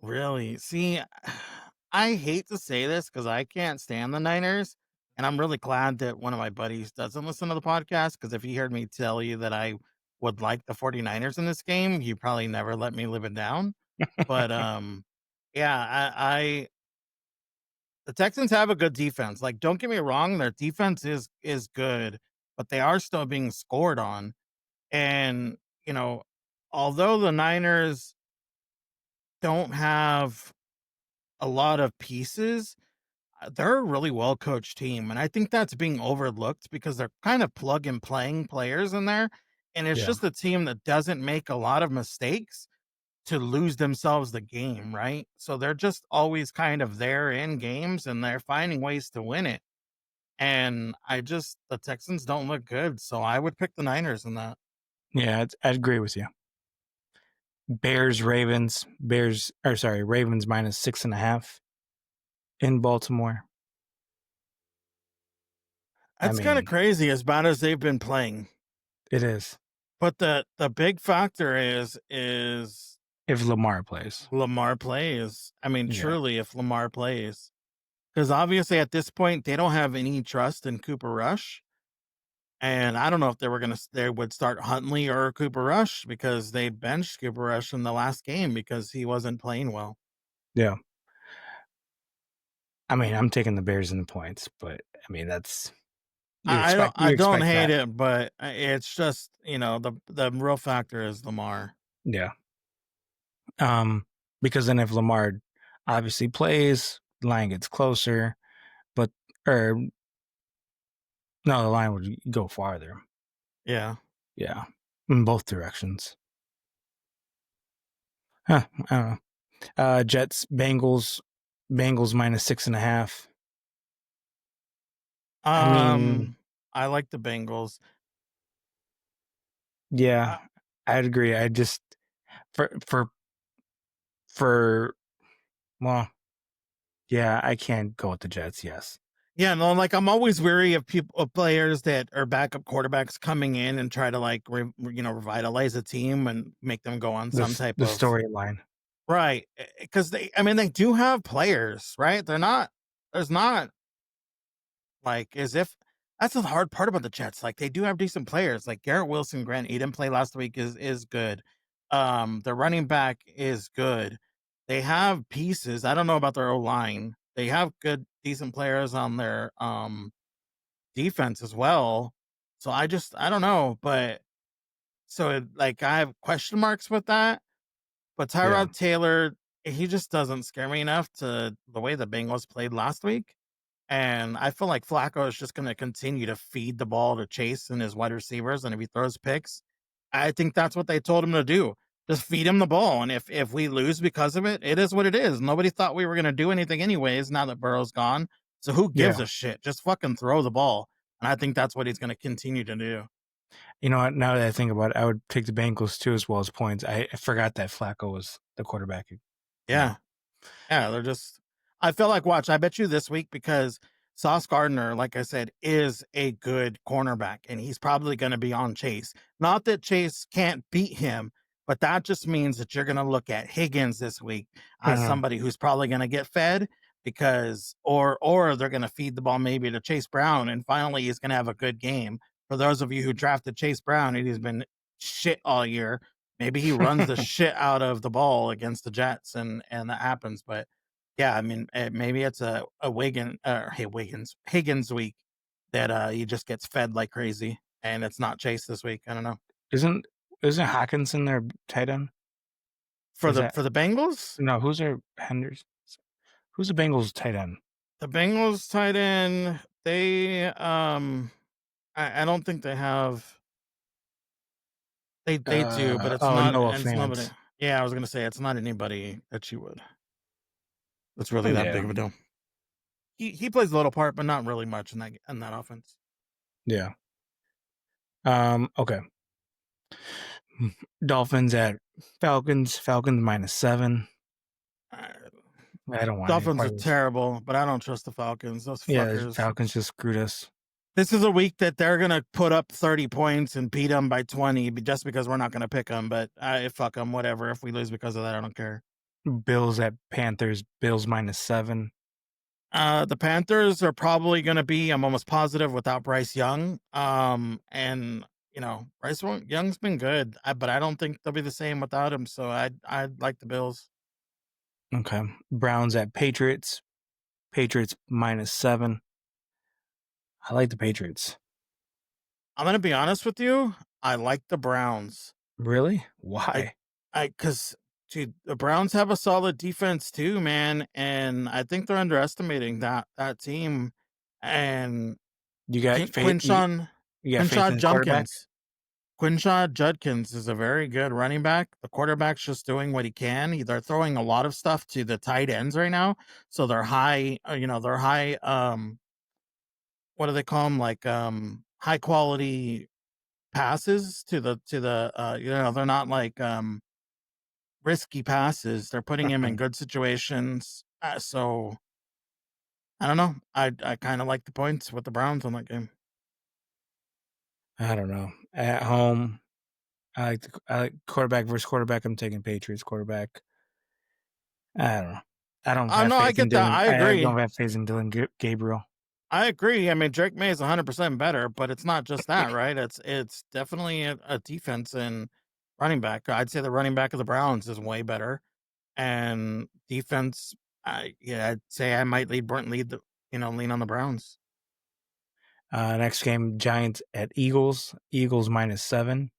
Really? See, I hate to say this because I can't stand the Niners, and I'm really glad that one of my buddies doesn't listen to the podcast, because if he heard me tell you that I would like the 49ers in this game, he probably never let me live it down. But yeah, I the Texans have a good defense. Like, don't get me wrong, their defense is good, but they are still being scored on. And, although the Niners don't have a lot of pieces, they're a really well coached team. And I think that's being overlooked because they're kind of plug and playing players in there. And it's just a team that doesn't make a lot of mistakes to lose themselves the game, right? So they're just always kind of there in games and they're finding ways to win it. And the Texans don't look good. So I would pick the Niners in that. Yeah, I'd agree with you. Ravens -6.5 in Baltimore. That's kind of crazy, as bad as they've been playing. It is. But the big factor is if Lamar plays. I mean, truly, if Lamar plays. Because obviously at this point, they don't have any trust in Cooper Rush. And I don't know if they would start Huntley or Cooper Rush, because they benched Cooper Rush in the last game because he wasn't playing well. Yeah. I mean, I'm taking the Bears in the points, but I mean, that's... I don't hate it, but it's just, the real factor is Lamar. Yeah. Because then if Lamar obviously plays, the line gets closer, the line would go farther. Yeah. Yeah. In both directions. I don't know. Jets, Bengals -6.5. I like the Bengals. Yeah, I'd agree. I just well, Yeah, I can't go with the Jets. Yes. Yeah, no, like I'm always weary of players that are backup quarterbacks coming in and try to like revitalize a team and make them go on some type The of storyline. right, because they do have players, right? There's not like as if that's the hard part about the Jets. Like they do have decent players. Like Garrett Wilson, Grant, he didn't play last week is good. The running back is good. They have pieces. I don't know about their O-line. They have good, decent players on their defense as well. So I don't know, but like I have question marks with that. But Tyrod Taylor, he just doesn't scare me enough to the way the Bengals played last week. And I feel like Flacco is just going to continue to feed the ball to Chase and his wide receivers. And if he throws picks, I think that's what they told him to do. Just feed him the ball. And if we lose because of it, it is what it is. Nobody thought we were going to do anything anyways now that Burrow's gone. So who gives a shit? Just fucking throw the ball. And I think that's what he's going to continue to do. You know what? Now that I think about it, I would take the Bengals too as well as points. I forgot that Flacco was the quarterback. Yeah. Yeah, they're just I feel like watch, I bet you this week because Sauce Gardner, like I said, is a good cornerback and he's probably going to be on Chase. Not that Chase can't beat him, but that just means that you're going to look at Higgins this week as somebody who's probably going to get fed because or they're going to feed the ball maybe to Chase Brown and finally he's going to have a good game. For those of you who drafted Chase Brown and he's been shit all year, maybe he runs the shit out of the ball against the Jets and that happens. But yeah, I mean, maybe it's a Higgins week that he just gets fed like crazy and it's not Chase this week. I don't know. Isn't Hawkinson their tight end? For the Bengals? No, who's their Henderson? Who's the Bengals tight end? The Bengals tight end, they I don't think they have they do, but it's not Noah and Fant. it's nobody. Yeah, I was gonna say it's not anybody that you would. That's really that big of a deal. He plays a little part, but not really much in that offense. Yeah. Okay. Dolphins at Falcons. Falcons -7. I don't want Dolphins are terrible, but I don't trust the Falcons. Those fuckers. Yeah, Falcons just screwed us. This is a week that they're gonna put up 30 points and beat them by 20, just because we're not gonna pick them. But fuck them, whatever. If we lose because of that, I don't care. Bills at Panthers. Bills -7. The Panthers are probably going to be, I'm almost positive, without Bryce Young. And Bryce Young's been good, but I don't think they'll be the same without him. So I'd like the Bills. Okay. Browns at Patriots. Patriots -7. I like the Patriots. I'm going to be honest with you. I like the Browns. Really? Why? Because dude, the Browns have a solid defense too, man, and I think they're underestimating that team. And you got Quinshaw Judkins is a very good running back. The quarterback's just doing what he can. They're throwing a lot of stuff to the tight ends right now, so they're high. They're high. What do they call them? Like high quality passes to the. They're not like risky passes. They're putting him in good situations. So I don't know. I kind of like the points with the Browns on that game. I don't know. At home, I like quarterback versus quarterback. I'm taking Patriots quarterback. I don't know. I don't. I get that. I agree. I don't have faith in Dylan Gabriel. I agree. I mean, Drake May is 100% better, but it's not just that, right? It's definitely a defense and running back. I'd say the running back of the Browns is way better, and defense. I'd say I might lean on the Browns. Next game, Giants at Eagles. Eagles -7.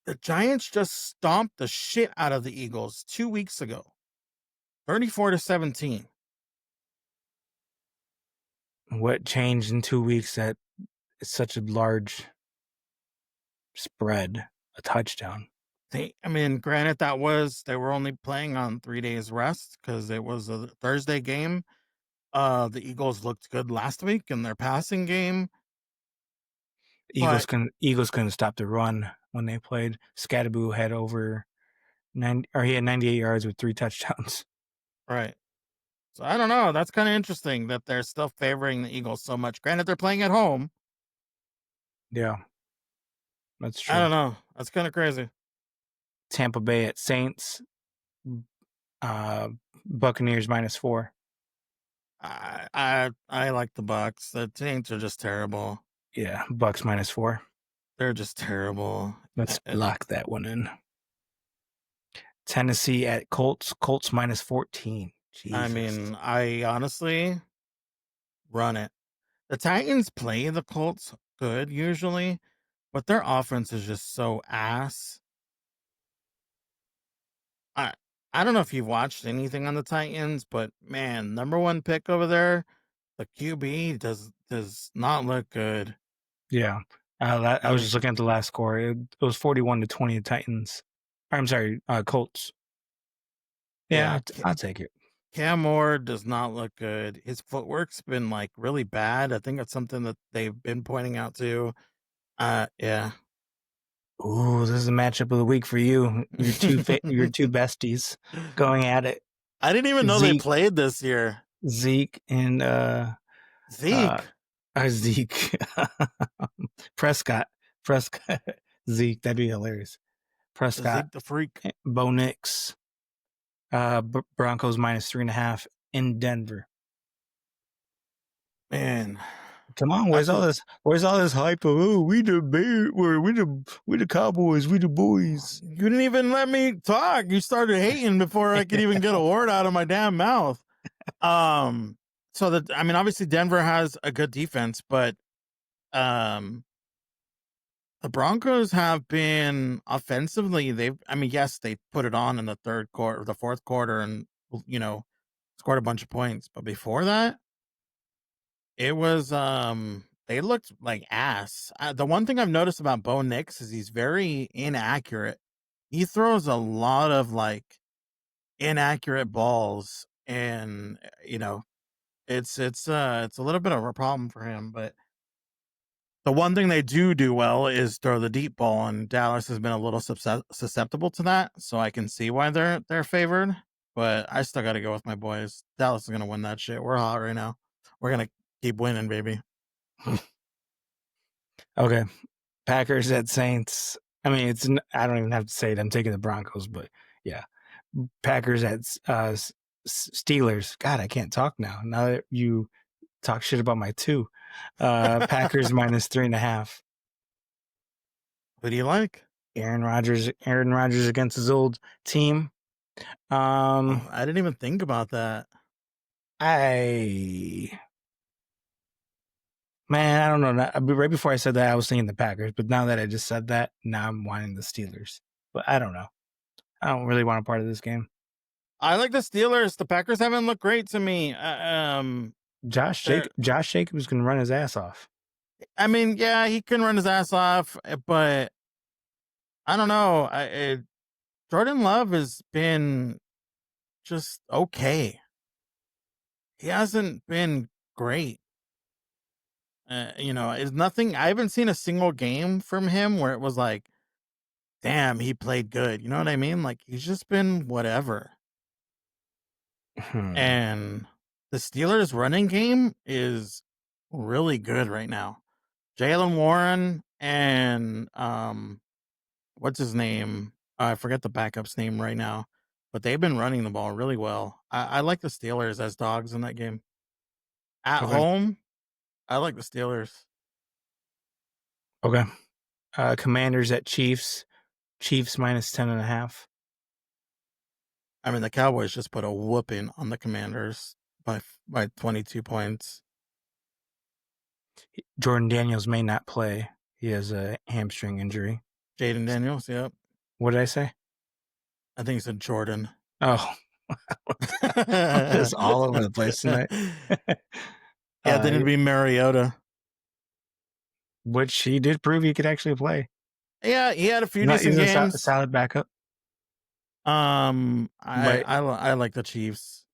The Giants just stomped the shit out of the Eagles 2 weeks ago, 34-17. What changed in 2 weeks that it's such a large spread, a touchdown? Granted, they were only playing on 3 days rest because it was a Thursday game. The Eagles looked good last week in their passing game. Eagles couldn't stop the run when they played. Scatterboo had over 98 yards with 3 touchdowns. Right. So I don't know. That's kind of interesting that they're still favoring the Eagles so much. Granted, they're playing at home. Yeah, that's I true. don't know. That's kind of crazy. Tampa Bay at Saints. Buccaneers -4. I like the Bucks. The Saints are just terrible. Yeah, Bucks -4. They're just terrible. Let's lock that one in. Tennessee at Colts. Colts -14. Jesus. I mean, I honestly run it. The Titans play the Colts good usually, but their offense is just so ass. I don't know if you've watched anything on the Titans, but man, number one pick over there, the QB does not look good. Yeah. I was just looking at the last score. It was 41-20 the Titans. I'm sorry, Colts. Yeah, I'll take it. Cam Moore does not look good. His footwork's been like really bad. I think that's something that they've been pointing out too. Yeah. Ooh, this is a matchup of the week for you. Your two besties going at it. I didn't even know they played this year. Zeke and Zeke. Zeke. Prescott. Zeke. That'd be hilarious. Prescott. Zeke the freak. Bo Nix. Broncos -3.5 in Denver. Man, come on! Where's all this hype of? Oh, we the Cowboys, we the boys. You didn't even let me talk. You started hating before I could even get a word out of my damn mouth. So that I mean, obviously Denver has a good defense, but the Broncos have been offensively. Yes, they put it on in the third quarter, the fourth quarter, and scored a bunch of points. But before that, it was they looked like ass. The one thing I've noticed about Bo Nix is he's very inaccurate. He throws a lot of like inaccurate balls, and it's a little bit of a problem for him. But the one thing they do well is throw the deep ball, and Dallas has been a little susceptible to that. So I can see why they're favored. But I still got to go with my boys. Dallas is gonna win that shit. We're hot right now. We're gonna keep winning, baby. Okay, Packers at Saints. I mean, I don't even have to say it. I'm taking the Broncos, but yeah, Packers at Steelers. God, I can't talk now. Now that you talk shit about my two. Packers -3.5. What do you like? Aaron Rodgers against his old team. I didn't even think about that. Man, I don't know. Right before I said that, I was thinking the Packers, but now that I just said that, now I'm wanting the Steelers. But I don't know. I don't really want a part of this game. I like the Steelers. The Packers haven't looked great to me. Josh Jacobs can run his ass off. I mean, yeah, he can run his ass off, but I don't know. Jordan Love has been just okay. He hasn't been great. It's nothing. I haven't seen a single game from him where it was like, damn, he played good. You know what I mean? Like, he's just been whatever. And the Steelers running game is really good right now. Jaylen Warren and what's his name? I forget the backup's name right now, but they've been running the ball really well. I like the Steelers as dogs in that game. At home, I like the Steelers. Okay. Commanders at Chiefs. Chiefs -10.5. I mean, the Cowboys just put a whooping on the Commanders by 22 points. Jordan Daniels may not play. He has a hamstring injury. Jaden Daniels, yep. What did I say? I think he said Jordan. Oh. I'm just all over the place tonight. Yeah, then it'd be Mariota. Which he did prove he could actually play. Yeah, he had a few decent games. A solid backup. I like the Chiefs.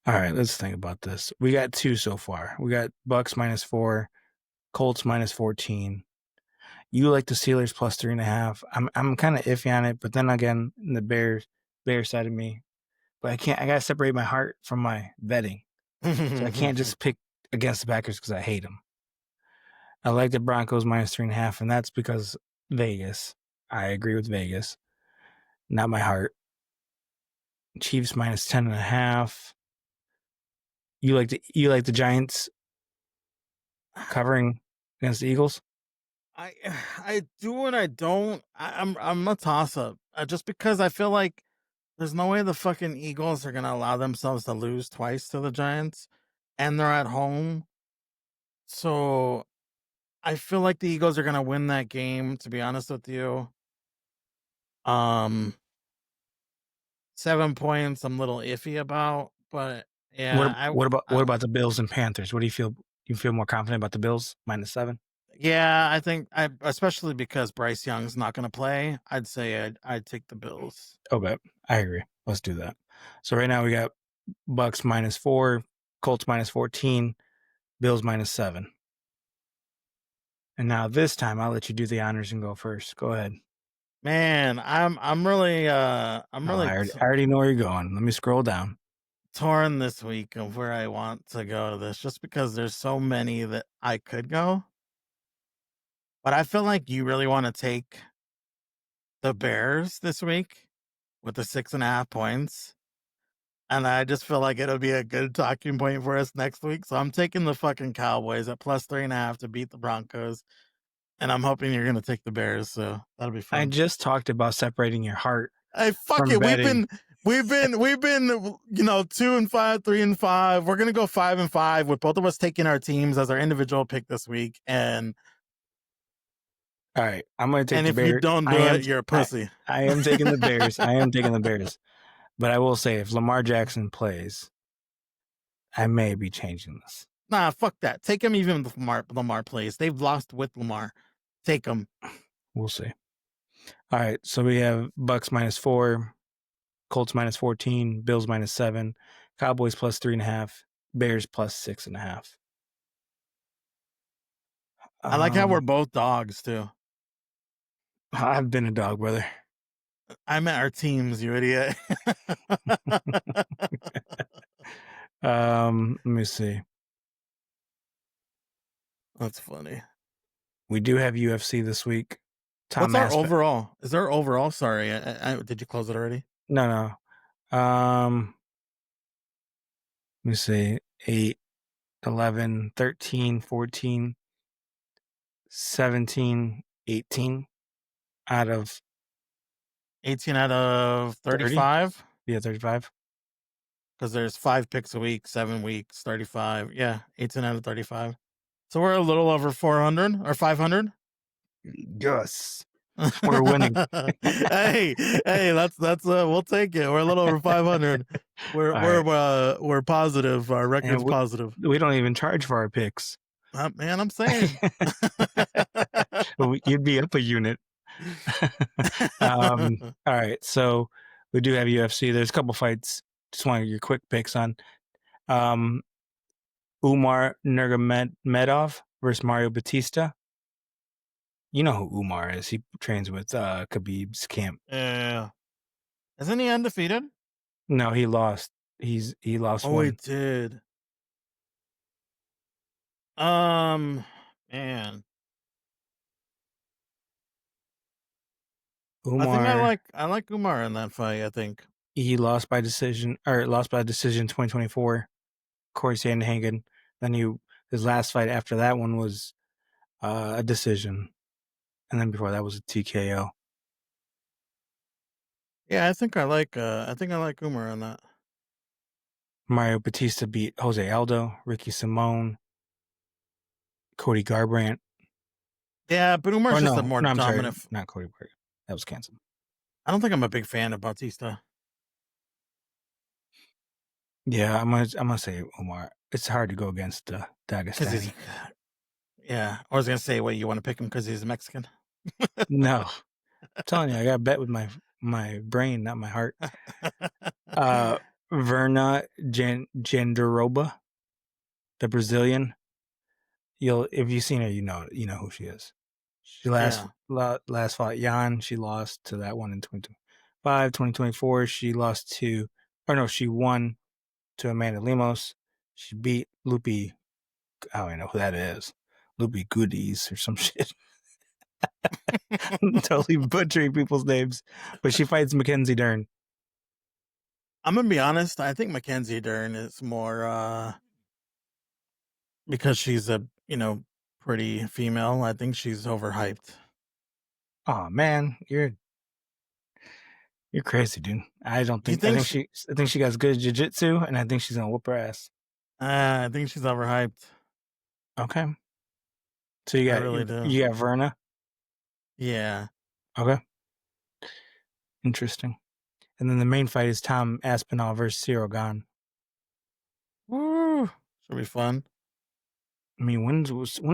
All right, let's think about this. We got two so far. We got Bucks -4, Colts -14. You like the Steelers +3.5. I'm kind of iffy on it, but then again, the Bears side of me, but I can't. I gotta separate my heart from my betting, so I can't just pick against the Packers because I hate them. I like the Broncos -3.5, and that's because Vegas. I agree with Vegas, not my heart. Chiefs -10.5. You like the Giants covering against the Eagles? I do and I don't. I'm a toss up. Just because I feel like there's no way the fucking Eagles are gonna allow themselves to lose twice to the Giants, and they're at home. So I feel like the Eagles are gonna win that game. To be honest with you, 7 points I'm a little iffy about, but yeah, What about the Bills and Panthers? What do you feel? You feel more confident about the Bills -7? yeah, I think especially because Bryce Young's not gonna play. I'd say I'd take the Bills. Okay, I agree. Let's do that. So right now we got Bucks -4, Colts -14, Bills -7. And now this time I'll let you do the honors and go first. Go ahead. Man, I'm really I already know where you're going. Let me scroll down. torn this week of where I want to go to this, just because there's so many that I could go. But I feel like you really want to take the Bears this week with the 6.5 points. And I just feel like it'll be a good talking point for us next week. So I'm taking the fucking Cowboys at +3.5 to beat the Broncos. And I'm hoping you're gonna take the Bears, so that'll be fun. I just talked about separating your heart. Hey, fuck from it. betting. We've been 2-5, 3-5. We're gonna go 5-5 with both of us taking our teams as our individual pick this week. And All right, I'm going to take the if Bears. you don't do it, you're a pussy. I am taking the Bears. I am taking the Bears. But I will say, if Lamar Jackson plays, I may be changing this. Nah, fuck that. Take him even if Lamar plays. They've lost with Lamar. Take him. We'll see. All right, so we have Bucks -4, Colts -14, Bills -7, Cowboys +3.5, Bears +6.5. I like how we're both dogs too. I've been a dog, brother. I meant our teams, you idiot. Let me see. That's funny. We do have UFC this week. What's our overall? Is there overall? Sorry, did you close it already? No. Let me see. 8, 11, 13, 14, 17, 18 out of 18 out of 35? Yeah, 35. Because there's 5 picks a week, 7 weeks, 35. Yeah, 18 out of 35. So we're a little over 400 or 500. Yes. We're winning. hey, that's we'll take it. We're a little over 500. We're positive. Our record's positive. We don't even charge for our picks. Man, I'm saying. You'd be up a unit. All right, so we do have UFC. There's a couple fights. Just wanted your quick picks on. Umar Nurmagomedov versus Mario Batista. You know who Umar is. He trains with Khabib's camp. Yeah. Isn't he undefeated? No, he lost. He lost one. Oh, he did. Man. Umar. I like Umar in that fight, I think. He lost by decision 2024. Corey Sandhagen. Then his last fight after that one was a decision. And then before that was a TKO. Yeah, I think I like Umar on that. Mario Batista beat Jose Aldo, Ricky Simone, Cody Garbrandt. Yeah, but Umar's just a more dominant. Sorry, not Cody Garbrandt. That was canceled. I don't think I'm a big fan of Batista. Yeah, I'm gonna say Umar. It's hard to go against Dagestani. Yeah, I was gonna say, wait, you want to pick him because he's Mexican? No, I'm telling you, I got to bet with my brain, not my heart. Verna Jandiroba, the Brazilian. If you've seen her, you know who she is. She last fought Jan. She lost to that one in 2025. 2024, she lost to or no, she won to Amanda Lemos. She beat Lupi. I don't even know who that is. Lupi Goodies or some shit. Totally butchering people's names. But she fights Mackenzie Dern. I'm gonna be honest. I think Mackenzie Dern is more because she's a pretty female. I think she's overhyped. Oh man, you're crazy, dude. I don't You think. think I think she got good jiu-jitsu, and I think she's gonna whoop her ass. I think she's overhyped. Okay. So you I got really do. you got Verna. Yeah. Okay. Interesting. And then the main fight is Tom Aspinall versus Cyril Gane. Woo. Should be fun. I mean, when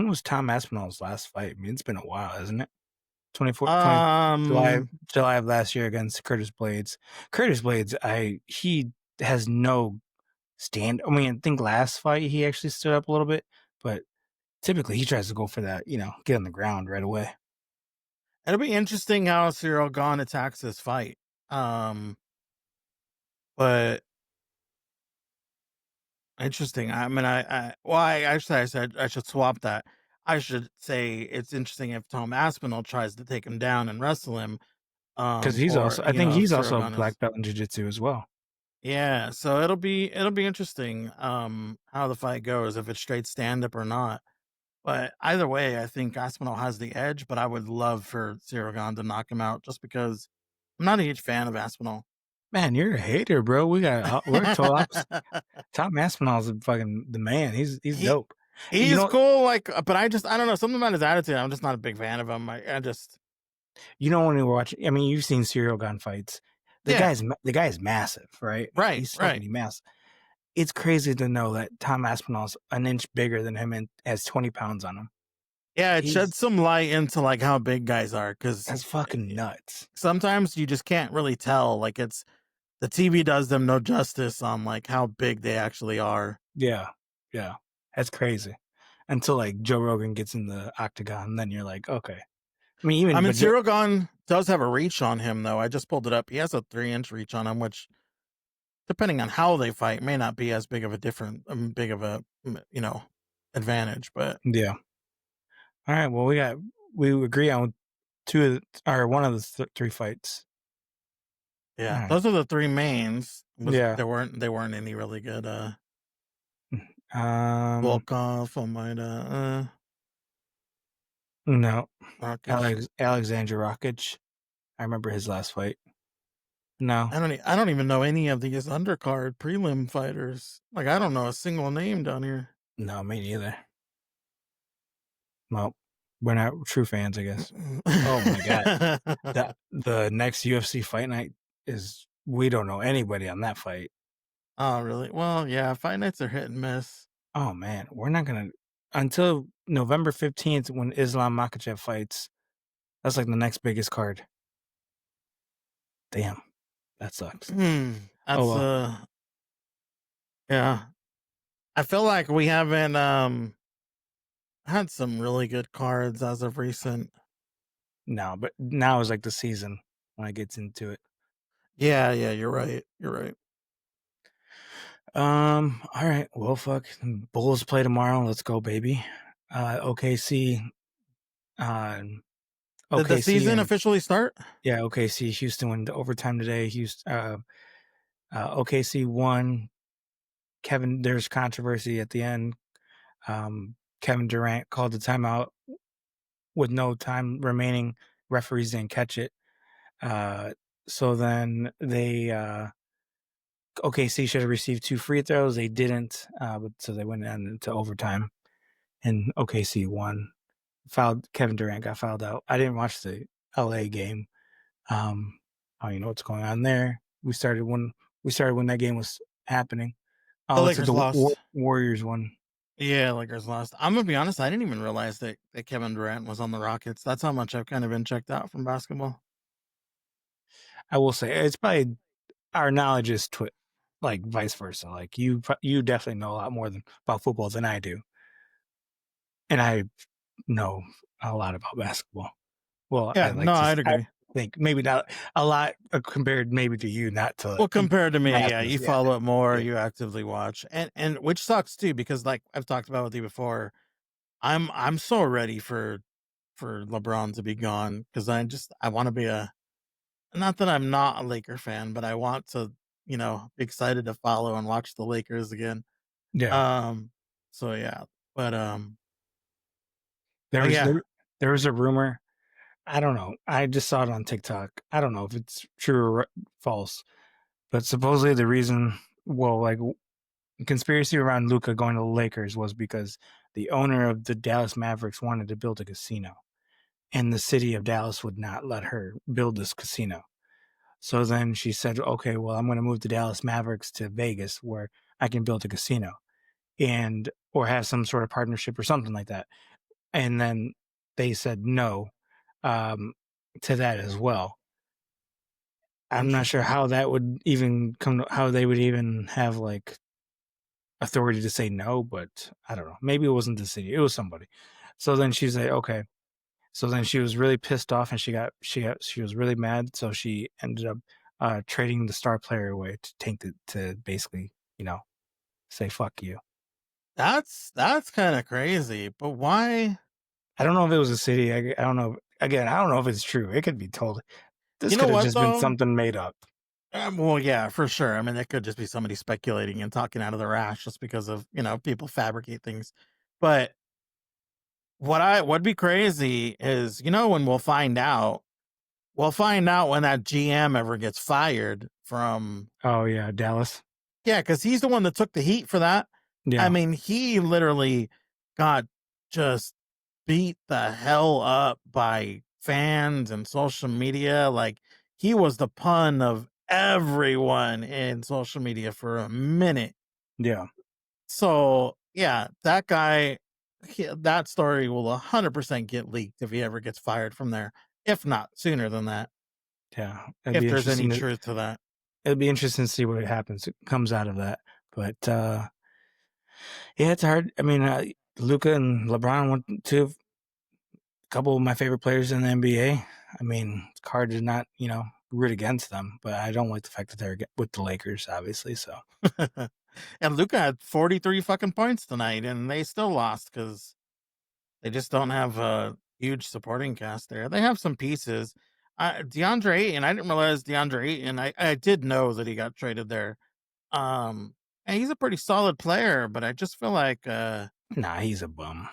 was Tom Aspinall's last fight? I mean, it's been a while, hasn't it? 24 July of last year against Curtis Blades. Curtis Blades, he has no stand. I mean, I think last fight he actually stood up a little bit, but typically he tries to go for that, get on the ground right away. It'll be interesting how Cyril Gane attacks this fight. But interesting. I mean, I said I should swap that. I should say it's interesting if Tom Aspinall tries to take him down and wrestle him. Because he's or, also, I think if he's Cyril also a Gane black belt in jiu-jitsu as well. Yeah, so it'll be interesting how the fight goes, if it's straight stand up or not. But either way, I think Aspinall has the edge, but I would love for Cyril Gane to knock him out just because I'm not a huge fan of Aspinall. Man, you're a hater, bro. We're total opposite. Tom Aspinall's fucking the man. He's dope. He's cool, but I don't know, something about his attitude. I'm just not a big fan of him. I just when we were watching, I mean, you've seen Cyril Gane fights. The guy is massive, right? Right, He's right. fucking massive. It's crazy to know that Tom Aspinall's an inch bigger than him and has 20 pounds on him. Yeah, it sheds some light into how big guys are, because that's fucking nuts. Sometimes you just can't really tell. It's the TV does them no justice on how big they actually are. Yeah, that's crazy. Until Joe Rogan gets in the octagon, and then you're like, okay. I mean, Cyril Gane does have a reach on him, though. I just pulled it up. He has a 3-inch reach on him, which, depending on how they fight, may not be as big of a advantage. But yeah. All right. Well, we agree on one of the 3 fights. Yeah, right. Those are the 3 mains. Yeah, there weren't any really good. Volkov, Almeida. No, Alexander Rakic. I remember his last fight. No, I don't even know any of these undercard prelim fighters. I don't know a single name down here. No, me neither. Well, we're not true fans, I guess. Oh my god, the next UFC fight night we don't know anybody on that fight. Oh really? Well, yeah, fight nights are hit and miss. Oh man, we're not gonna until November 15th when Islam Makhachev fights. That's the next biggest card. Damn, that sucks. That's yeah. I feel like we haven't had some really good cards as of recent. No, but now is the season when it gets into it. Yeah, you're right. All right. Well, fuck. Bulls play tomorrow. Let's go, baby. OKC. Did the season officially start? Yeah, OKC. Houston went to overtime today. OKC won. There's controversy at the end. Kevin Durant called the timeout with no time remaining. Referees didn't catch it. So then OKC should have received 2 free throws. They didn't, so they went into overtime, and OKC won. Kevin Durant got fouled out. I didn't watch the LA game. I don't even know what's going on there. We started when that game was happening. The Lakers lost. Warriors won. Yeah, Lakers lost. I'm gonna be honest. I didn't even realize that Kevin Durant was on the Rockets. That's how much I've kind of been checked out from basketball. I will say it's probably our knowledge is vice versa. You definitely know a lot more about football than I do, and I know a lot about basketball. Well, yeah, I'd agree. think maybe not a lot compared maybe to you, not to Well, compared to me, yeah, masses, you yeah. follow it more, Yeah. you actively watch, and which sucks too because like I've talked about with you before, I'm so ready for LeBron to be gone because I want to be not that I'm not a Laker fan, but I want to be excited to follow and watch the Lakers again. Yeah. So yeah, but There but was yeah, there was a rumor. I don't know. I just saw it on TikTok. I don't know if it's true or false, but supposedly the reason, well, like conspiracy around Luka going to the Lakers was because the owner of the Dallas Mavericks wanted to build a casino, and the city of Dallas would not let her build this casino. So then she said, "Okay, well, I'm going to move the Dallas Mavericks to Vegas where I can build a casino and or have some sort of partnership or something like that." And then they said no um, to that as well. I'm not sure interesting. how that would even how they would even have like authority to say no, but I don't know. Maybe it wasn't the city; it was somebody. So then she's like, okay. So then she was really pissed off, and she was really mad. So she ended up trading the star player away to tank it to basically, say fuck you. That's kind of crazy, but why? I don't know if it was a city. I don't know. Again, I don't know if it's true. It could be told. This You know could have what just been though? something made up. Well, yeah, for sure. I mean, that could just be somebody speculating and talking out of their ass just because of people fabricate things. But what'd be crazy is when we'll find out. We'll find out when that GM ever gets fired from. Oh yeah, Dallas. Yeah, because he's the one that took the heat for that. Yeah, I mean, he literally got just beat the hell up by fans and social media. Like he was the pun of everyone in social media for a minute. yeah, So yeah, that guy, that story will 100% get leaked if he ever gets fired from there. If not sooner than that, yeah. It'd if be there's any interesting. truth to that. It'd be interesting to see what happens. Comes out of that. But yeah, it's hard. I mean, Luka and LeBron went to a couple of my favorite players in the NBA. I mean, it's hard to not root against them, but I don't like the fact that they're with the Lakers, obviously. So And Luca had 43 fucking points tonight, and they still lost because they just don't have a huge supporting cast there. They have some pieces. DeAndre Ayton, I didn't realize DeAndre Ayton. I did know that he got traded there. And he's a pretty solid player, but I just feel like nah, he's a bum.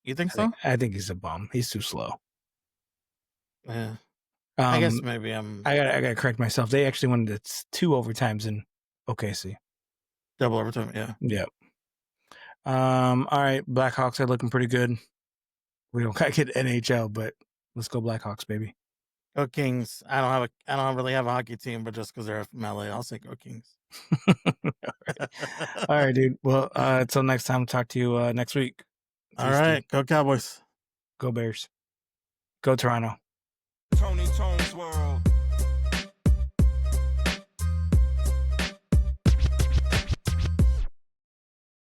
you think so? I think he's a bum. He's too slow. Yeah. I guess maybe I'm I gotta correct myself. They actually won the 2 overtimes in OKC. double overtime. Yeah. Yeah. All right, Blackhawks are looking pretty good. We don't gotta get NHL, but let's go Blackhawks, baby. Go Kings. I don't really have a hockey team, but just because they're from LA, I'll say go Kings. All right, dude. Well, until next time, talk to you next week. All right, go Cowboys. Go Bears. Go Toronto. Tony Tone's world.